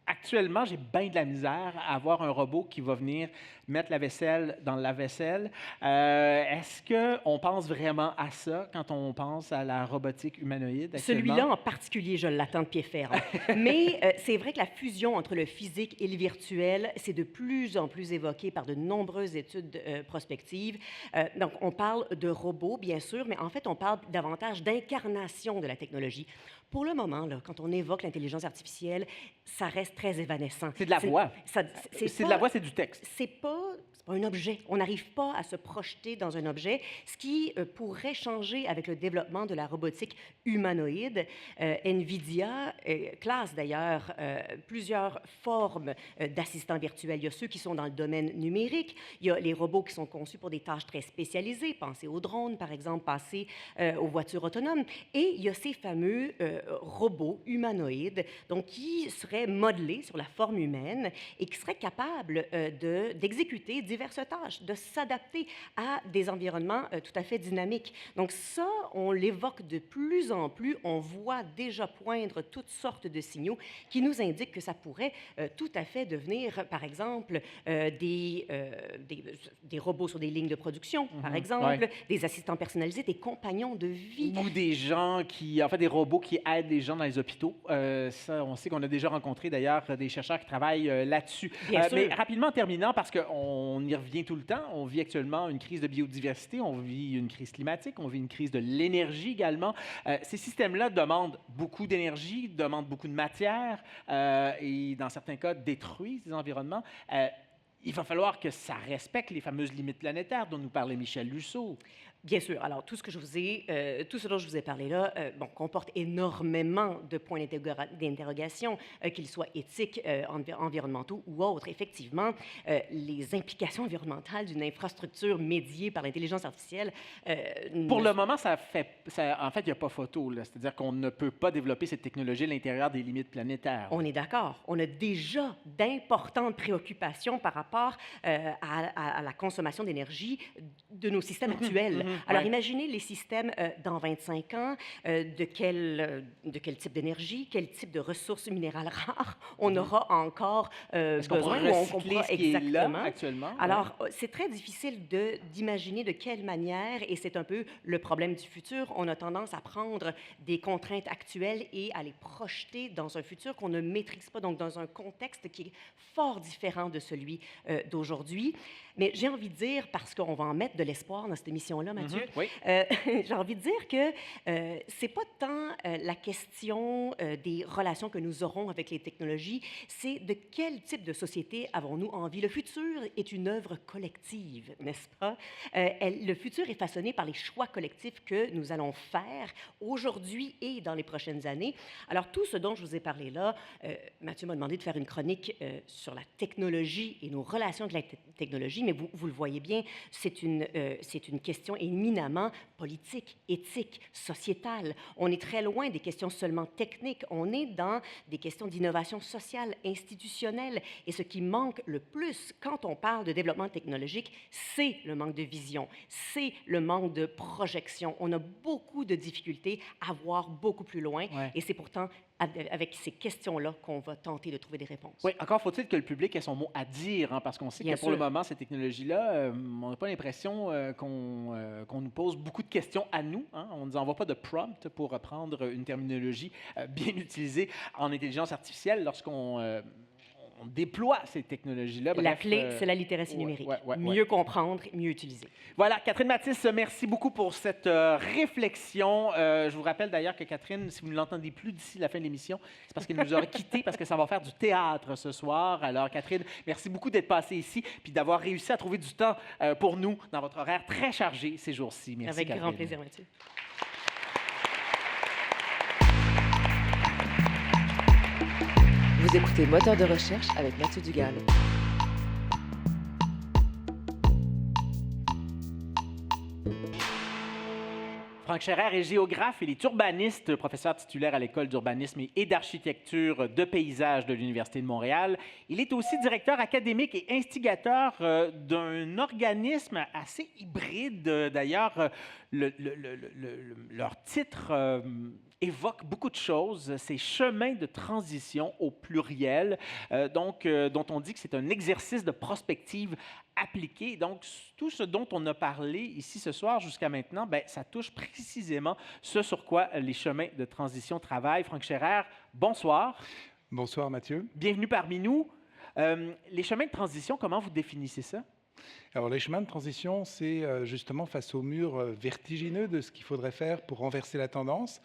actuellement, j'ai bien de la misère à avoir un robot qui va venir mettre la vaisselle dans le lave-vaisselle. Est-ce qu'on pense vraiment à ça quand on pense à la robotique humanoïde actuellement? Celui-là en particulier, je l'attends de pied ferme. Mais c'est vrai que la fusion entre le physique et le virtuel, c'est de plus en plus évoqué par de nombreuses études prospectives. Donc, on parle de robots, bien sûr, mais en fait, on parle davantage d'incarnation de la technologie. Pour le moment, là, quand on évoque l'intelligence artificielle, ça reste très évanescent. C'est de la voix. C'est de la voix, c'est du texte. C'est pas un objet. On n'arrive pas à se projeter dans un objet, ce qui pourrait changer avec le développement de la robotique humanoïde. NVIDIA classe d'ailleurs plusieurs formes d'assistants virtuels. Il y a ceux qui sont dans le domaine numérique, il y a les robots qui sont conçus pour des tâches très spécialisées, pensez aux drones par exemple, pensez aux voitures autonomes, et il y a ces fameux robots humanoïdes, donc qui seraient modelés sur la forme humaine et qui seraient capables d'exécuter diverses tâches, de s'adapter à des environnements tout à fait dynamiques. Donc ça, on l'évoque de plus en plus, on voit déjà poindre toutes sortes de signaux qui nous indiquent que ça pourrait tout à fait devenir, par exemple, des robots sur des lignes de production, par exemple, des assistants personnalisés, des compagnons de vie. Ou des gens des robots qui aident les gens dans les hôpitaux. Ça, on sait qu'on a déjà rencontré d'ailleurs des chercheurs qui travaillent là-dessus. Mais rapidement, en terminant, parce qu'on y revient tout le temps, on vit actuellement une crise de biodiversité, on vit une crise climatique, on vit une crise de l'énergie également. Ces systèmes-là demandent beaucoup d'énergie, demandent beaucoup de matière et dans certains cas détruisent les environnements. Il va falloir que ça respecte les fameuses limites planétaires dont nous parlait Michel Lusseau. Bien sûr. Alors, tout ce dont je vous ai parlé là, comporte énormément de points d'interrogation, qu'ils soient éthiques, environnementaux ou autres. Effectivement, les implications environnementales d'une infrastructure médiée par l'intelligence artificielle... Pour le moment, en fait, il n'y a pas photo. C'est-à-dire qu'on ne peut pas développer cette technologie à l'intérieur des limites planétaires. On est d'accord. On a déjà d'importantes préoccupations par rapport à la consommation d'énergie de nos systèmes actuels. Alors, imaginez les systèmes dans 25 ans, de quel type d'énergie, quel type de ressources minérales rares on aura encore besoin. On comprend exactement actuellement. Alors, c'est très difficile d'imaginer de quelle manière, et c'est un peu le problème du futur, on a tendance à prendre des contraintes actuelles et à les projeter dans un futur qu'on ne maîtrise pas, donc dans un contexte qui est fort différent de celui d'aujourd'hui. Mais j'ai envie de dire, parce qu'on va en mettre de l'espoir dans cette émission-là, Mathieu, Oui. j'ai envie de dire que c'est pas tant la question des relations que nous aurons avec les technologies, c'est de quel type de société avons-nous envie. Le futur est une œuvre collective, n'est-ce pas? Le futur est façonné par les choix collectifs que nous allons faire aujourd'hui et dans les prochaines années. Alors, tout ce dont je vous ai parlé là, Mathieu m'a demandé de faire une chronique sur la technologie et nos relations avec la technologie, mais vous le voyez bien, c'est une question éminemment politique, éthique, sociétale. On est très loin des questions seulement techniques. On est dans des questions d'innovation sociale, institutionnelle. Et ce qui manque le plus quand on parle de développement technologique, c'est le manque de vision, c'est le manque de projection. On a beaucoup de difficultés à voir beaucoup plus loin. Ouais. Et c'est pourtant avec ces questions-là qu'on va tenter de trouver des réponses. Oui, encore faut-il que le public ait son mot à dire, hein, parce qu'on sait Bien que pour sûr. le moment, ces technologies-là, on n'a pas l'impression qu'on nous pose beaucoup de questions à nous. Hein. On ne nous envoie pas de prompt pour reprendre une terminologie bien utilisée en intelligence artificielle lorsqu'on on déploie ces technologies-là. La Bref, clé, c'est la littératie numérique. ouais. Mieux comprendre, mieux utiliser. Voilà, Catherine Mathis, merci beaucoup pour cette réflexion. Je vous rappelle d'ailleurs que Catherine, si vous ne l'entendez plus d'ici la fin de l'émission, c'est parce qu'elle nous aura quittés, parce que ça va faire du théâtre ce soir. Alors, Catherine, merci beaucoup d'être passée ici, puis d'avoir réussi à trouver du temps pour nous dans votre horaire très chargé ces jours-ci. Merci, Avec Catherine. grand plaisir, Mathieu. Vous écoutez Moteur de recherche avec Mathieu Dugal. Franck Scherrer est géographe, il est urbaniste, professeur titulaire à l'École d'urbanisme et d'architecture de paysage de l'Université de Montréal. Il est aussi directeur académique et instigateur d'un organisme assez hybride. D'ailleurs, leur titre évoque beaucoup de choses. C'est Chemin de transition au pluriel, dont on dit que c'est un exercice de prospective appliqué. Donc, tout ce dont on a parlé ici ce soir jusqu'à maintenant, bien, ça touche précisément ce sur quoi les chemins de transition travaillent. Franck Scherrer, bonsoir. Bonsoir, Mathieu. Bienvenue parmi nous. Les chemins de transition, comment vous définissez ça? Alors, les chemins de transition, c'est justement face au mur vertigineux de ce qu'il faudrait faire pour renverser la tendance.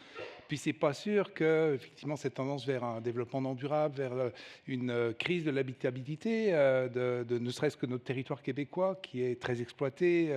Puis, c'est pas sûr que, effectivement, cette tendance vers un développement non durable, vers une crise de l'habitabilité, ne serait-ce que notre territoire québécois, qui est très exploité,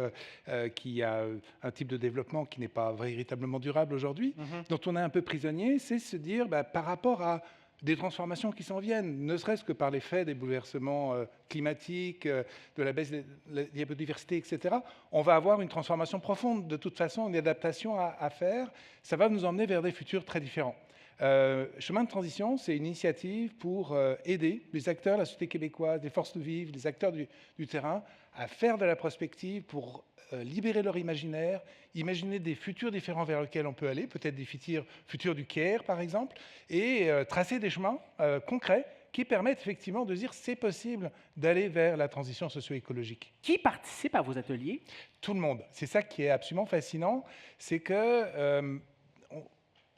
qui a un type de développement qui n'est pas véritablement durable aujourd'hui, dont on est un peu prisonnier, c'est se dire, par rapport à des transformations qui s'en viennent, ne serait-ce que par l'effet des bouleversements climatiques, de la baisse de la biodiversité, etc. On va avoir une transformation profonde. De toute façon, une adaptation à faire. Ça va nous emmener vers des futurs très différents. Chemin de transition, c'est une initiative pour aider les acteurs de la société québécoise, les forces de vivre, les acteurs du terrain, à faire de la prospective pour libérer leur imaginaire, imaginer des futurs différents vers lesquels on peut aller, peut-être des futurs du CARE, par exemple, et tracer des chemins concrets qui permettent effectivement de dire c'est possible d'aller vers la transition socio-écologique. Qui participe à vos ateliers? Tout le monde. C'est ça qui est absolument fascinant, c'est que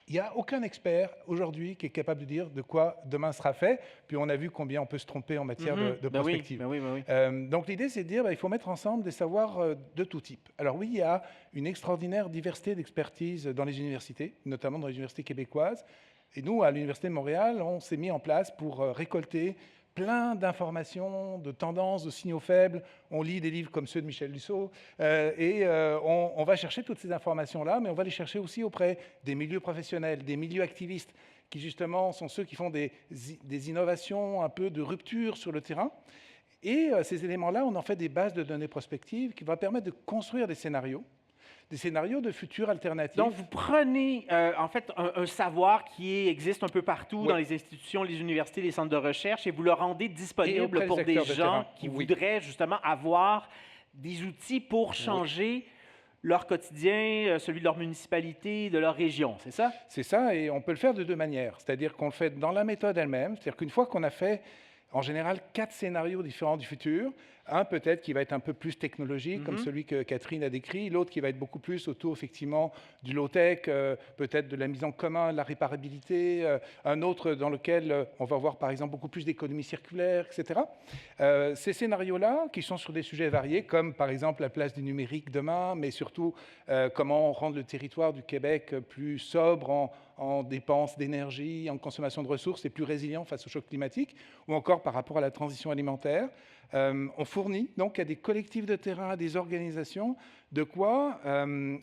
il n'y a aucun expert aujourd'hui qui est capable de dire de quoi demain sera fait. Puis on a vu combien on peut se tromper en matière de prospective. Oui. Donc l'idée, c'est de dire il faut mettre ensemble des savoirs de tout type. Alors oui, il y a une extraordinaire diversité d'expertise dans les universités, notamment dans les universités québécoises. Et nous, à l'Université de Montréal, on s'est mis en place pour récolter plein d'informations, de tendances, de signaux faibles. On lit des livres comme ceux de Michel Dussault on va chercher toutes ces informations-là, mais on va les chercher aussi auprès des milieux professionnels, des milieux activistes, qui justement sont ceux qui font des innovations, un peu de rupture sur le terrain. Et ces éléments-là, on en fait des bases de données prospectives qui vont permettre de construire des scénarios de futurs alternatifs. Donc, vous prenez en fait un savoir qui existe un peu partout dans les institutions, les universités, les centres de recherche, et vous le rendez disponible pour des gens qui voudraient justement avoir des outils pour changer leur quotidien, celui de leur municipalité, de leur région, c'est ça? C'est ça, et on peut le faire de deux manières. C'est-à-dire qu'on le fait dans la méthode elle-même, c'est-à-dire qu'une fois qu'on a fait en général 4 scénarios différents du futur. Un peut-être qui va être un peu plus technologique, comme celui que Catherine a décrit. L'autre qui va être beaucoup plus autour, effectivement, du low-tech, peut-être de la mise en commun, de la réparabilité. Un autre dans lequel on va voir, par exemple, beaucoup plus d'économie circulaire, etc. Ces scénarios-là, qui sont sur des sujets variés, comme, par exemple, la place du numérique demain, mais surtout, comment rendre le territoire du Québec plus sobre en dépenses d'énergie, en consommation de ressources et plus résilient face au choc climatique, ou encore par rapport à la transition alimentaire. On fournit donc à des collectifs de terrain, à des organisations, de quoi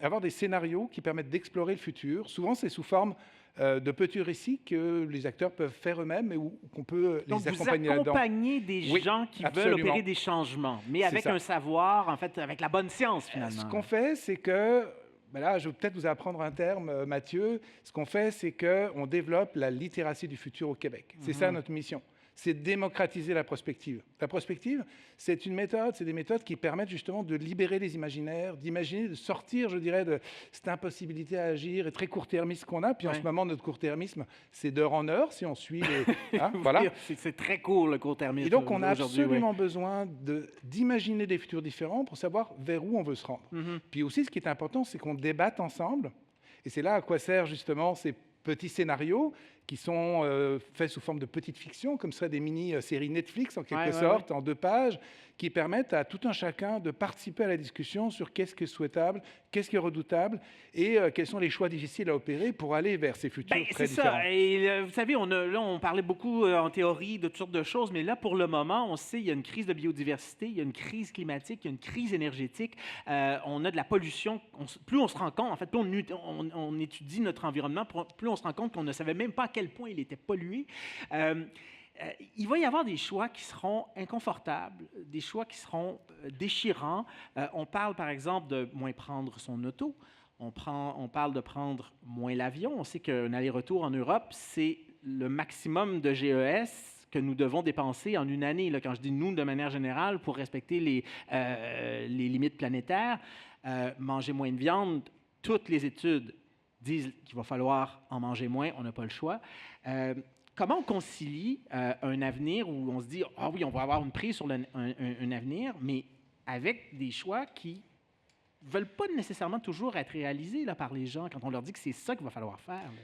avoir des scénarios qui permettent d'explorer le futur. Souvent, c'est sous forme de petits récits que les acteurs peuvent faire eux-mêmes et où qu'on peut les accompagner là-dedans. Donc, vous accompagnez des gens qui veulent opérer des changements, mais avec un savoir, en fait, avec la bonne science, finalement. Ce qu'on fait, c'est que... là, je vais peut-être vous apprendre un terme, Mathieu. Ce qu'on fait, c'est qu'on développe la littératie du futur au Québec. C'est ça notre mission. C'est démocratiser la prospective. La prospective, c'est une méthode, c'est des méthodes qui permettent justement de libérer les imaginaires, d'imaginer, de sortir, je dirais, de cette impossibilité à agir et très court-termiste qu'on a. Puis en ce moment, notre court-termisme, c'est d'heure en heure, si on suit les... voilà. C'est très court, le court-termisme. Et donc, on a absolument besoin d'imaginer des futurs différents pour savoir vers où on veut se rendre. Puis aussi, ce qui est important, c'est qu'on débatte ensemble. Et c'est là à quoi servent justement ces petits scénarios qui sont faits sous forme de petites fictions, comme seraient des mini-séries Netflix, en quelque sorte, en 2 pages, qui permettent à tout un chacun de participer à la discussion sur qu'est-ce qui est souhaitable, qu'est-ce qui est redoutable, et quels sont les choix difficiles à opérer pour aller vers ces futurs très différents. C'est ça. Et vous savez, on parlait beaucoup en théorie de toutes sortes de choses, mais là, pour le moment, on sait qu'il y a une crise de biodiversité, il y a une crise climatique, il y a une crise énergétique, on a de la pollution. Plus on se rend compte, en fait, plus on étudie notre environnement, plus on se rend compte qu'on ne savait même pas à quel point il était pollué. Il va y avoir des choix qui seront inconfortables, des choix qui seront déchirants. On parle, par exemple, de moins prendre son auto. On parle de prendre moins l'avion. On sait qu'un aller-retour en Europe, c'est le maximum de GES que nous devons dépenser en une année. Là, quand je dis nous, de manière générale, pour respecter les limites planétaires, manger moins de viande, toutes les études disent qu'il va falloir en manger moins, on n'a pas le choix. Comment on concilie un avenir où on se dit « Ah oui, on va avoir une prise sur un avenir », mais avec des choix qui ne veulent pas nécessairement toujours être réalisés là, par les gens quand on leur dit que c'est ça qu'il va falloir faire. Là.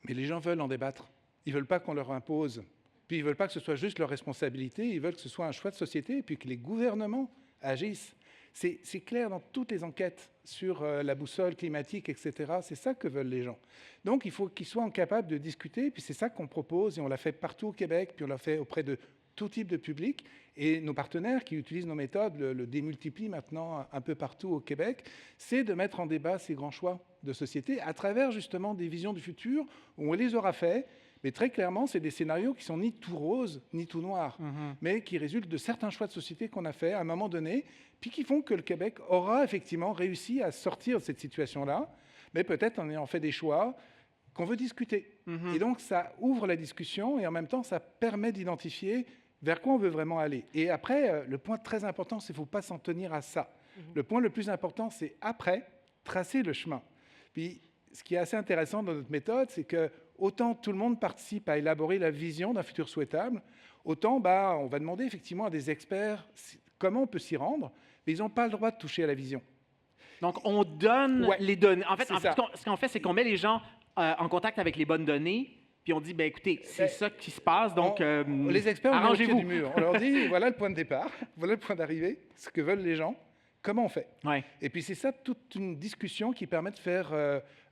Mais les gens veulent en débattre. Ils ne veulent pas qu'on leur impose. Puis ils ne veulent pas que ce soit juste leur responsabilité, ils veulent que ce soit un choix de société et puis que les gouvernements agissent. C'est clair dans toutes les enquêtes sur la boussole climatique, etc. C'est ça que veulent les gens. Donc, il faut qu'ils soient capables de discuter, puis c'est ça qu'on propose, et on l'a fait partout au Québec, puis on l'a fait auprès de tout type de public. Et nos partenaires qui utilisent nos méthodes le démultiplient maintenant un peu partout au Québec, c'est de mettre en débat ces grands choix de société à travers justement des visions du futur où on les aura fait. Mais très clairement, c'est des scénarios qui sont ni tout roses, ni tout noirs, mais qui résultent de certains choix de société qu'on a fait à un moment donné, puis qui font que le Québec aura effectivement réussi à sortir de cette situation-là, mais peut-être en ayant fait des choix qu'on veut discuter. Et donc, ça ouvre la discussion et en même temps, ça permet d'identifier vers quoi on veut vraiment aller. Et après, le point très important, c'est qu'il ne faut pas s'en tenir à ça. Le point le plus important, c'est après, tracer le chemin. Puis, ce qui est assez intéressant dans notre méthode, c'est que autant tout le monde participe à élaborer la vision d'un futur souhaitable, autant on va demander effectivement à des experts comment on peut s'y rendre, mais ils n'ont pas le droit de toucher à la vision. Donc, on donne les données. En fait, ce qu'on fait, c'est qu'on met les gens en contact avec les bonnes données, puis on dit, écoutez, c'est ça qui se passe, donc les experts, arrangez-vous. Du mur. On leur dit, voilà le point de départ, voilà le point d'arrivée, ce que veulent les gens, comment on fait. Et puis c'est ça, toute une discussion qui permet de faire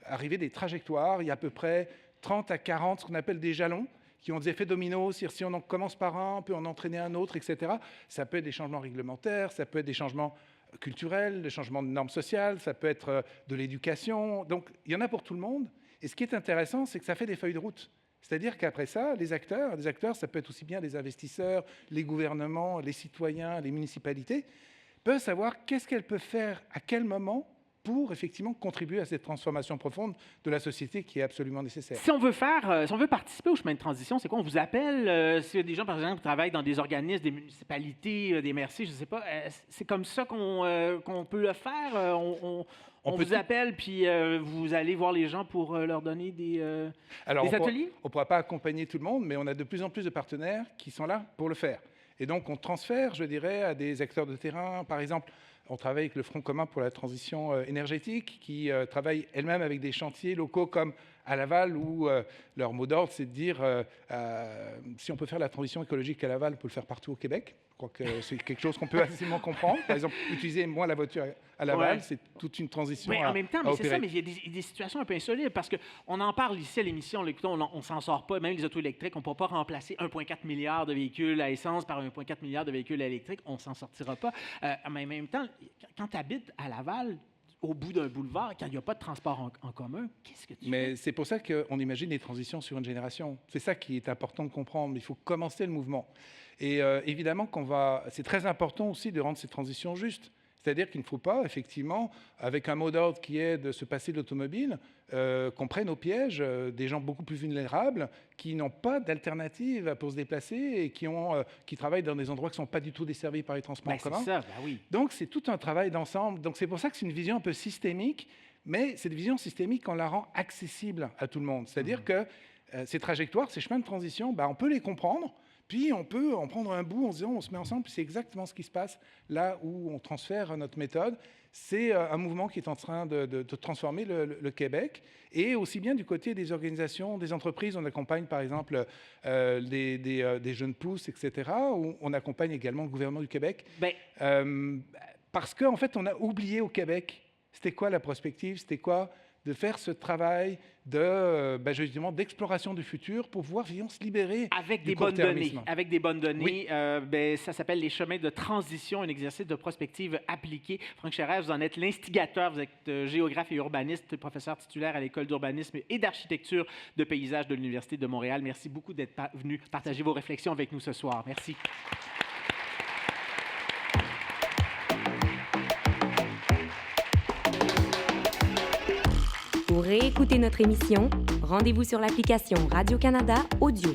arriver des trajectoires. Il y a à peu près 30 à 40, ce qu'on appelle des jalons, qui ont des effets dominos. Si on en commence par un, on peut en entraîner un autre, etc. Ça peut être des changements réglementaires, ça peut être des changements culturels, des changements de normes sociales, ça peut être de l'éducation. Donc, il y en a pour tout le monde. Et ce qui est intéressant, c'est que ça fait des feuilles de route. C'est-à-dire qu'après ça, les acteurs, ça peut être aussi bien les investisseurs, les gouvernements, les citoyens, les municipalités, peuvent savoir qu'est-ce qu'elles peuvent faire, à quel moment, pour effectivement contribuer à cette transformation profonde de la société qui est absolument nécessaire. Si on veut participer au chemin de transition, c'est quoi? On vous appelle, s'il y a des gens, par exemple, qui travaillent dans des organismes, des municipalités, des MRC, je ne sais pas, c'est comme ça qu'on peut le faire? On vous appelle, puis vous allez voir les gens pour leur donner des ateliers? On ne pourra pas accompagner tout le monde, mais on a de plus en plus de partenaires qui sont là pour le faire. Et donc, on transfère, je dirais, à des acteurs de terrain. Par exemple, on travaille avec le Front commun pour la transition énergétique, qui travaille elle-même avec des chantiers locaux comme à Laval, où leur mot d'ordre, c'est de dire si on peut faire la transition écologique à Laval, on peut le faire partout au Québec. Je crois que c'est quelque chose qu'on peut facilement comprendre. Par exemple, utiliser moins la voiture à Laval, c'est toute une transition Oui, en même temps, mais c'est ça, mais opérer. il y a des situations un peu insolites, parce qu'on en parle ici à l'émission, on ne s'en sort pas, même les autos électriques, on ne peut pas remplacer 1,4 milliard de véhicules à essence par 1,4 milliard de véhicules électriques, on ne s'en sortira pas. Mais en même temps, quand tu habites à Laval, au bout d'un boulevard, quand il n'y a pas de transport en commun, qu'est-ce que tu fais? Mais c'est pour ça qu'on imagine les transitions sur une génération. C'est ça qui est important de comprendre. Il faut commencer le mouvement. Et évidemment, c'est très important aussi de rendre ces transitions justes. C'est-à-dire qu'il ne faut pas, effectivement, avec un mot d'ordre qui est de se passer de l'automobile, qu'on prenne au piège des gens beaucoup plus vulnérables qui n'ont pas d'alternative pour se déplacer et qui travaillent dans des endroits qui ne sont pas du tout desservis par les transports en commun. C'est ça, oui. Donc, c'est tout un travail d'ensemble. Donc, c'est pour ça que c'est une vision un peu systémique, mais cette vision systémique, on la rend accessible à tout le monde. C'est-à-dire que ces trajectoires, ces chemins de transition, on peut les comprendre. Puis on peut en prendre un bout en se disant on se met ensemble, puis c'est exactement ce qui se passe là où on transfère notre méthode. C'est un mouvement qui est en train de transformer le Québec. Et aussi bien du côté des organisations, des entreprises, on accompagne par exemple des jeunes pousses, etc. Où on accompagne également le gouvernement du Québec. Parce qu'en fait, on a oublié au Québec, c'était quoi la prospective, c'était quoi de faire ce travail justement d'exploration du futur pour pouvoir se libérer avec du des bonnes données. court-termisme. Avec des bonnes données, Oui. ça s'appelle les chemins de transition, un exercice de prospective appliquée. Franck Scherer, vous en êtes l'instigateur, vous êtes géographe et urbaniste, professeur titulaire à l'École d'urbanisme et d'architecture de paysage de l'Université de Montréal. Merci beaucoup d'être venu partager vos réflexions avec nous ce soir. Merci. Pour réécouter notre émission, rendez-vous sur l'application Radio-Canada Audio.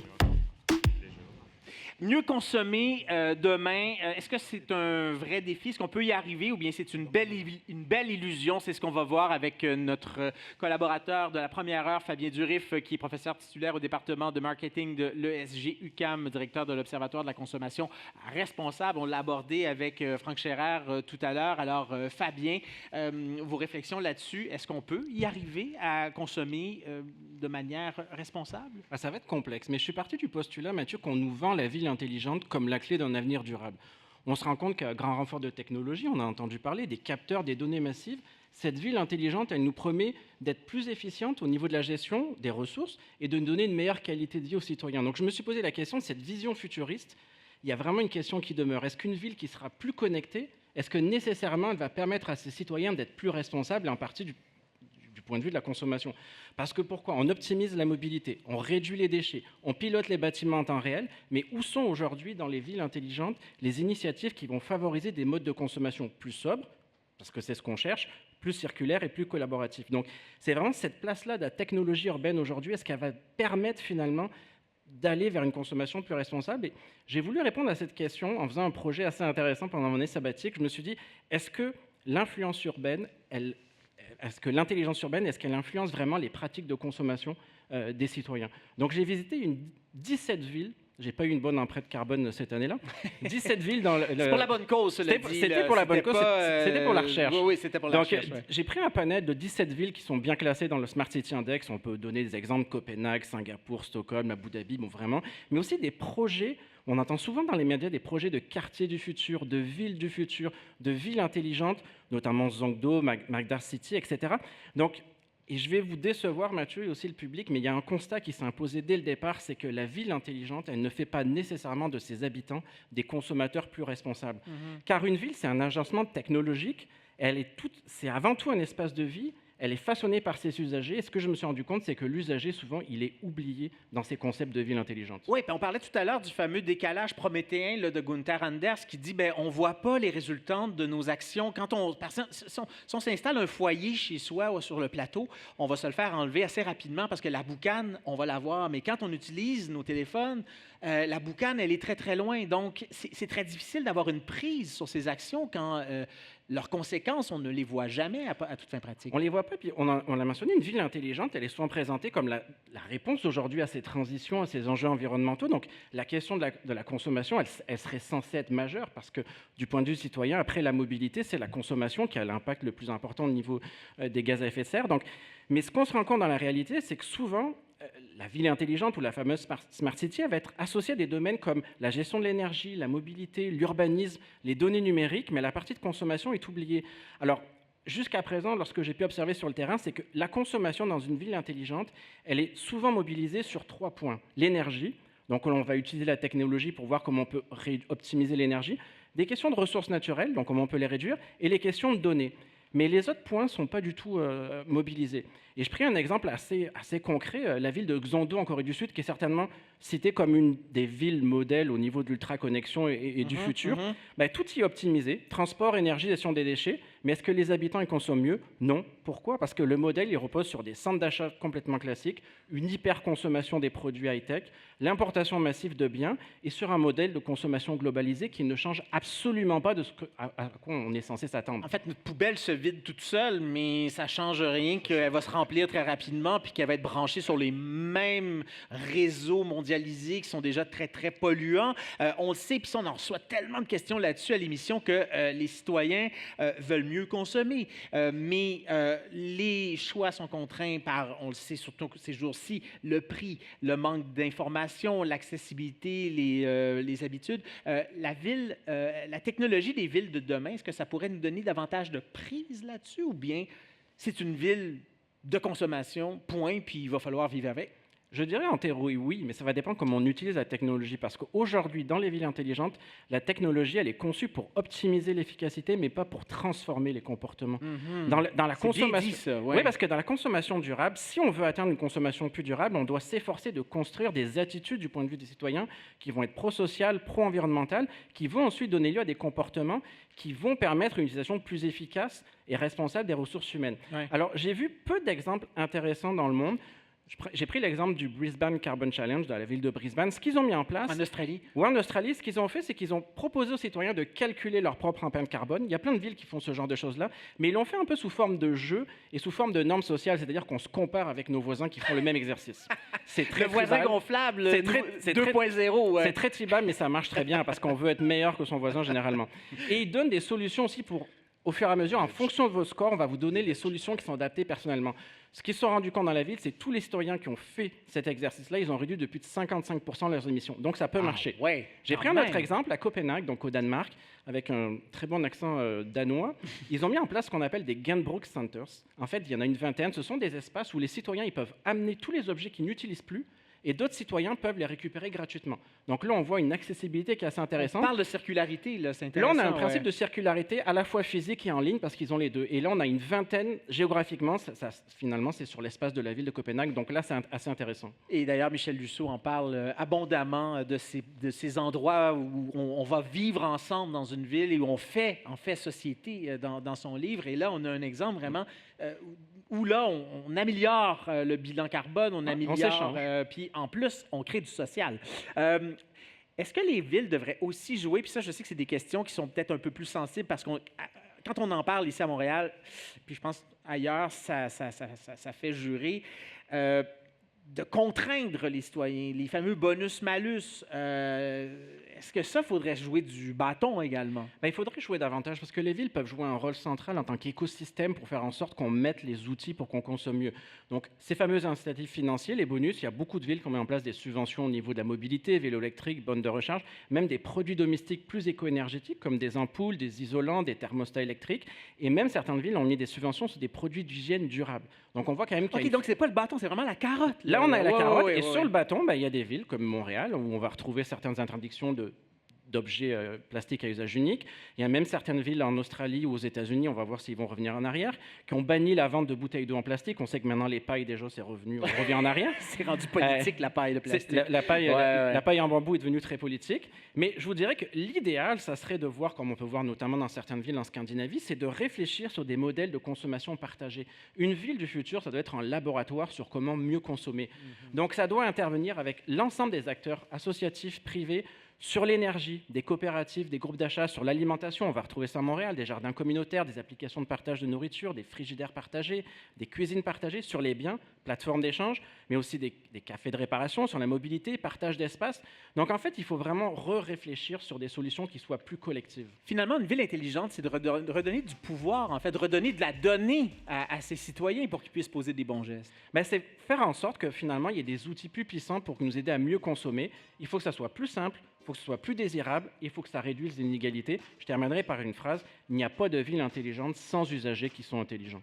Mieux consommer demain, est-ce que c'est un vrai défi? Est-ce qu'on peut y arriver ou bien c'est une belle illusion? C'est ce qu'on va voir avec notre collaborateur de la première heure, Fabien Durif, qui est professeur titulaire au département de marketing de l'ESG UQAM, directeur de l'Observatoire de la consommation responsable. On l'a abordé avec Franck Scherer tout à l'heure. Alors, Fabien, vos réflexions là-dessus, est-ce qu'on peut y arriver à consommer de manière responsable? Ça va être complexe, mais je suis parti du postulat, Mathieu, qu'on nous vend la ville intelligente comme la clé d'un avenir durable. On se rend compte qu'à grand renfort de technologie, on a entendu parler des capteurs, des données massives. Cette ville intelligente, elle nous promet d'être plus efficiente au niveau de la gestion des ressources et de nous donner une meilleure qualité de vie aux citoyens. Donc je me suis posé la question de cette vision futuriste. Il y a vraiment une question qui demeure. Est-ce qu'une ville qui sera plus connectée, est-ce que nécessairement elle va permettre à ses citoyens d'être plus responsables, en partie du point de vue de la consommation? Parce que pourquoi? On optimise la mobilité, on réduit les déchets, on pilote les bâtiments en temps réel, mais où sont aujourd'hui dans les villes intelligentes les initiatives qui vont favoriser des modes de consommation plus sobres, parce que c'est ce qu'on cherche, plus circulaires et plus collaboratifs? Donc c'est vraiment cette place-là de la technologie urbaine aujourd'hui, est-ce qu'elle va permettre finalement d'aller vers une consommation plus responsable? Et j'ai voulu répondre à cette question en faisant un projet assez intéressant pendant mon année sabbatique. Je me suis dit, est-ce que l'influence urbaine, est-ce que l'intelligence urbaine, est-ce qu'elle influence vraiment les pratiques de consommation des citoyens? Donc j'ai visité 17 villes. J'ai pas eu une bonne empreinte carbone cette année-là. 17 villes dans C'est pour la bonne cause, cela dit. C'était pour la bonne cause, c'était pour la recherche. Oui, c'était pour la recherche. Donc, j'ai pris un panel de 17 villes qui sont bien classées dans le Smart City Index. On peut donner des exemples, Copenhague, Singapour, Stockholm, Abu Dhabi, vraiment. Mais aussi des projets. On entend souvent dans les médias des projets de quartiers du futur, de villes du futur, de villes intelligentes, notamment Zongdo, Magdar City, etc. Donc, et je vais vous décevoir, Mathieu, et aussi le public, mais il y a un constat qui s'est imposé dès le départ, c'est que la ville intelligente, elle ne fait pas nécessairement de ses habitants des consommateurs plus responsables. Car une ville, c'est un agencement technologique, c'est avant tout un espace de vie, elle est façonnée par ses usagers. Et ce que je me suis rendu compte, c'est que l'usager, souvent, il est oublié dans ces concepts de ville intelligente. Oui, puis on parlait tout à l'heure du fameux décalage prométhéen là, de Gunther Anders qui dit on ne voit pas les résultats de nos actions. Quand si on s'installe un foyer chez soi ou sur le plateau, on va se le faire enlever assez rapidement parce que la boucane, on va la voir. Mais quand on utilise nos téléphones, la boucane, elle est très, très loin. Donc, c'est très difficile d'avoir une prise sur ces actions quand leurs conséquences, on ne les voit jamais à toute fin pratique. On ne les voit pas. Puis on a mentionné une ville intelligente, elle est souvent présentée comme la réponse aujourd'hui à ces transitions, à ces enjeux environnementaux. Donc, la question de la consommation, elle serait censée être majeure parce que, du point de vue citoyen, après la mobilité, c'est la consommation qui a l'impact le plus important au niveau des gaz à effet de serre. Donc, mais ce qu'on se rend compte dans la réalité, c'est que souvent, la ville intelligente ou la fameuse Smart City, elle va être associée à des domaines comme la gestion de l'énergie, la mobilité, l'urbanisme, les données numériques, mais la partie de consommation est oubliée. Alors, jusqu'à présent, lorsque j'ai pu observer sur le terrain, c'est que la consommation dans une ville intelligente, elle est souvent mobilisée sur 3 points. L'énergie, donc on va utiliser la technologie pour voir comment on peut optimiser l'énergie, des questions de ressources naturelles, donc comment on peut les réduire, et les questions de données. Mais les autres points ne sont pas du tout mobilisés. Et je prends un exemple assez concret, la ville de Xandu en Corée du Sud, qui est certainement citée comme une des villes modèles au niveau de l'ultra-connexion et du futur. Tout y est optimisé, transport, énergie, gestion des déchets, mais est-ce que les habitants y consomment mieux? Non. Pourquoi? Parce que le modèle il repose sur des centres d'achat complètement classiques, une hyper-consommation des produits high-tech, l'importation massive de biens, et sur un modèle de consommation globalisée qui ne change absolument pas de à quoi on est censé s'attendre. En fait, notre poubelle se vide toute seule, mais ça ne change rien qu'elle va se remplir très rapidement puis qu'elle va être branchée sur les mêmes réseaux mondialisés qui sont déjà très, très polluants. On le sait, puis on en reçoit tellement de questions là-dessus à l'émission que les citoyens veulent mieux consommer. Mais les choix sont contraints par, on le sait surtout ces jours-ci, le prix, le manque d'informations, l'accessibilité, les habitudes. La technologie des villes de demain, est-ce que ça pourrait nous donner davantage de prise là-dessus ou bien c'est une ville de consommation, point, puis il va falloir vivre avec? Je dirais en théorie oui, mais ça va dépendre comment on utilise la technologie. Parce qu'aujourd'hui, dans les villes intelligentes, la technologie, elle est conçue pour optimiser l'efficacité, mais pas pour transformer les comportements. Dans la consommation, bien dit, ça, ouais. Oui, parce que dans la consommation durable, si on veut atteindre une consommation plus durable, on doit s'efforcer de construire des attitudes du point de vue des citoyens qui vont être pro-sociales, pro-environnementales, qui vont ensuite donner lieu à des comportements qui vont permettre une utilisation plus efficace et responsable des ressources humaines. Ouais. Alors, j'ai vu peu d'exemples intéressants dans le monde. J'ai pris l'exemple du Brisbane Carbon Challenge dans la ville de Brisbane. Ce qu'ils ont mis en place... En Australie? Oui, en Australie, ce qu'ils ont fait, c'est qu'ils ont proposé aux citoyens de calculer leur propre empreinte carbone. Il y a plein de villes qui font ce genre de choses-là, mais ils l'ont fait un peu sous forme de jeu et sous forme de normes sociales, c'est-à-dire qu'on se compare avec nos voisins qui font le même exercice. C'est très le voisin gonflable 2.0. Ouais. C'est très tribal, mais ça marche très bien parce qu'on veut être meilleur que son voisin généralement. Et ils donnent des solutions aussi pour... Au fur et à mesure, en fonction de vos scores, on va vous donner les solutions qui sont adaptées personnellement. Ce qu'ils se sont rendus compte dans la ville, c'est que tous les citoyens qui ont fait cet exercice-là, ils ont réduit de plus de 55% leurs émissions. Donc, ça peut marcher. Ouais, j'ai pris un autre exemple à Copenhague, donc au Danemark, avec un très bon accent danois. Ils ont mis en place ce qu'on appelle des Genbruk Centers. En fait, il y en a une vingtaine. Ce sont des espaces où les citoyens ils peuvent amener tous les objets qu'ils n'utilisent plus et d'autres citoyens peuvent les récupérer gratuitement. Donc là, on voit une accessibilité qui est assez intéressante. On parle de circularité, là, c'est intéressant. Là, on a un principe de circularité à la fois physique et en ligne parce qu'ils ont les deux. Et là, on a une vingtaine géographiquement. Finalement, c'est sur l'espace de la ville de Copenhague. Donc là, c'est assez intéressant. Et d'ailleurs, Michel Dussault en parle abondamment de ces endroits où on va vivre ensemble dans une ville et où on fait, en fait, société dans son livre. Et là, on a un exemple vraiment où là, on améliore le bilan carbone, on améliore, puis en plus, on crée du social. Est-ce que les villes devraient aussi jouer, puis ça, je sais que c'est des questions qui sont peut-être un peu plus sensibles, parce que quand on en parle ici à Montréal, puis je pense ailleurs, ça fait jurer, de contraindre les citoyens, les fameux bonus-malus. Est-ce que ça, faudrait jouer du bâton également? Il faudrait jouer davantage parce que les villes peuvent jouer un rôle central en tant qu'écosystème pour faire en sorte qu'on mette les outils pour qu'on consomme mieux. Donc, ces fameux incitatifs financiers, les bonus, il y a beaucoup de villes qui ont mis en place des subventions au niveau de la mobilité, vélo électrique, bornes de recharge, même des produits domestiques plus éco-énergétiques comme des ampoules, des isolants, des thermostats électriques. Et même certaines villes ont mis des subventions sur des produits d'hygiène durables. Donc, on voit quand même qu'il y a donc, c'est pas le bâton, c'est vraiment la carotte. Là, on a la carotte. Et sur le bâton, il y a des villes comme Montréal où on va retrouver certaines interdictions d'objets plastiques à usage unique. Il y a même certaines villes en Australie ou aux États-Unis, on va voir s'ils vont revenir en arrière, qui ont banni la vente de bouteilles d'eau en plastique. On sait que maintenant, les pailles, déjà, c'est revenu, on revient en arrière. C'est rendu politique, la paille de plastique. La paille en bambou est devenue très politique. Mais je vous dirais que l'idéal, ça serait de voir, comme on peut voir notamment dans certaines villes en Scandinavie, c'est de réfléchir sur des modèles de consommation partagée. Une ville du futur, ça doit être un laboratoire sur comment mieux consommer. Donc, ça doit intervenir avec l'ensemble des acteurs associatifs, privés, sur l'énergie, des coopératives, des groupes d'achat, sur l'alimentation. On va retrouver ça à Montréal, des jardins communautaires, des applications de partage de nourriture, des frigidaires partagés, des cuisines partagées, sur les biens, plateformes d'échange, mais aussi des cafés de réparation, sur la mobilité, partage d'espace. Donc en fait, il faut vraiment réfléchir sur des solutions qui soient plus collectives. Finalement, une ville intelligente, c'est de redonner du pouvoir, en fait, de redonner de la donnée à ses citoyens pour qu'ils puissent poser des bons gestes. Ben, c'est faire en sorte que finalement, il y ait des outils plus puissants pour nous aider à mieux consommer. Il faut que ça soit plus simple, il faut que ce soit plus désirable, il faut que ça réduise les inégalités. Je terminerai par une phrase, il n'y a pas de ville intelligente sans usagers qui sont intelligents.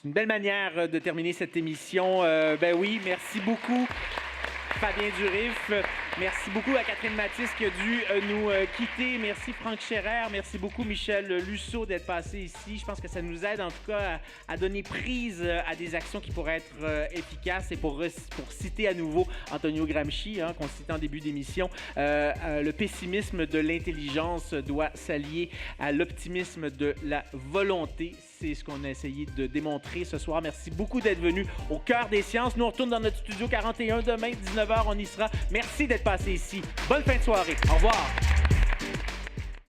C'est une belle manière de terminer cette émission. Ben oui, merci beaucoup, Fabien Durif. Merci beaucoup à Catherine Mathis qui a dû nous quitter. Merci Franck Scherer. Merci beaucoup Michel Lusseau d'être passé ici. Je pense que ça nous aide en tout cas à donner prise à des actions qui pourraient être efficaces. Et pour citer à nouveau Antonio Gramsci, qu'on citait en début d'émission, le pessimisme de l'intelligence doit s'allier à l'optimisme de la volonté. C'est ce qu'on a essayé de démontrer ce soir. Merci beaucoup d'être venu au Cœur des sciences. Nous on retourne dans notre studio 41 demain, 19h, on y sera. Merci d'être passé ici. Bonne fin de soirée. Au revoir.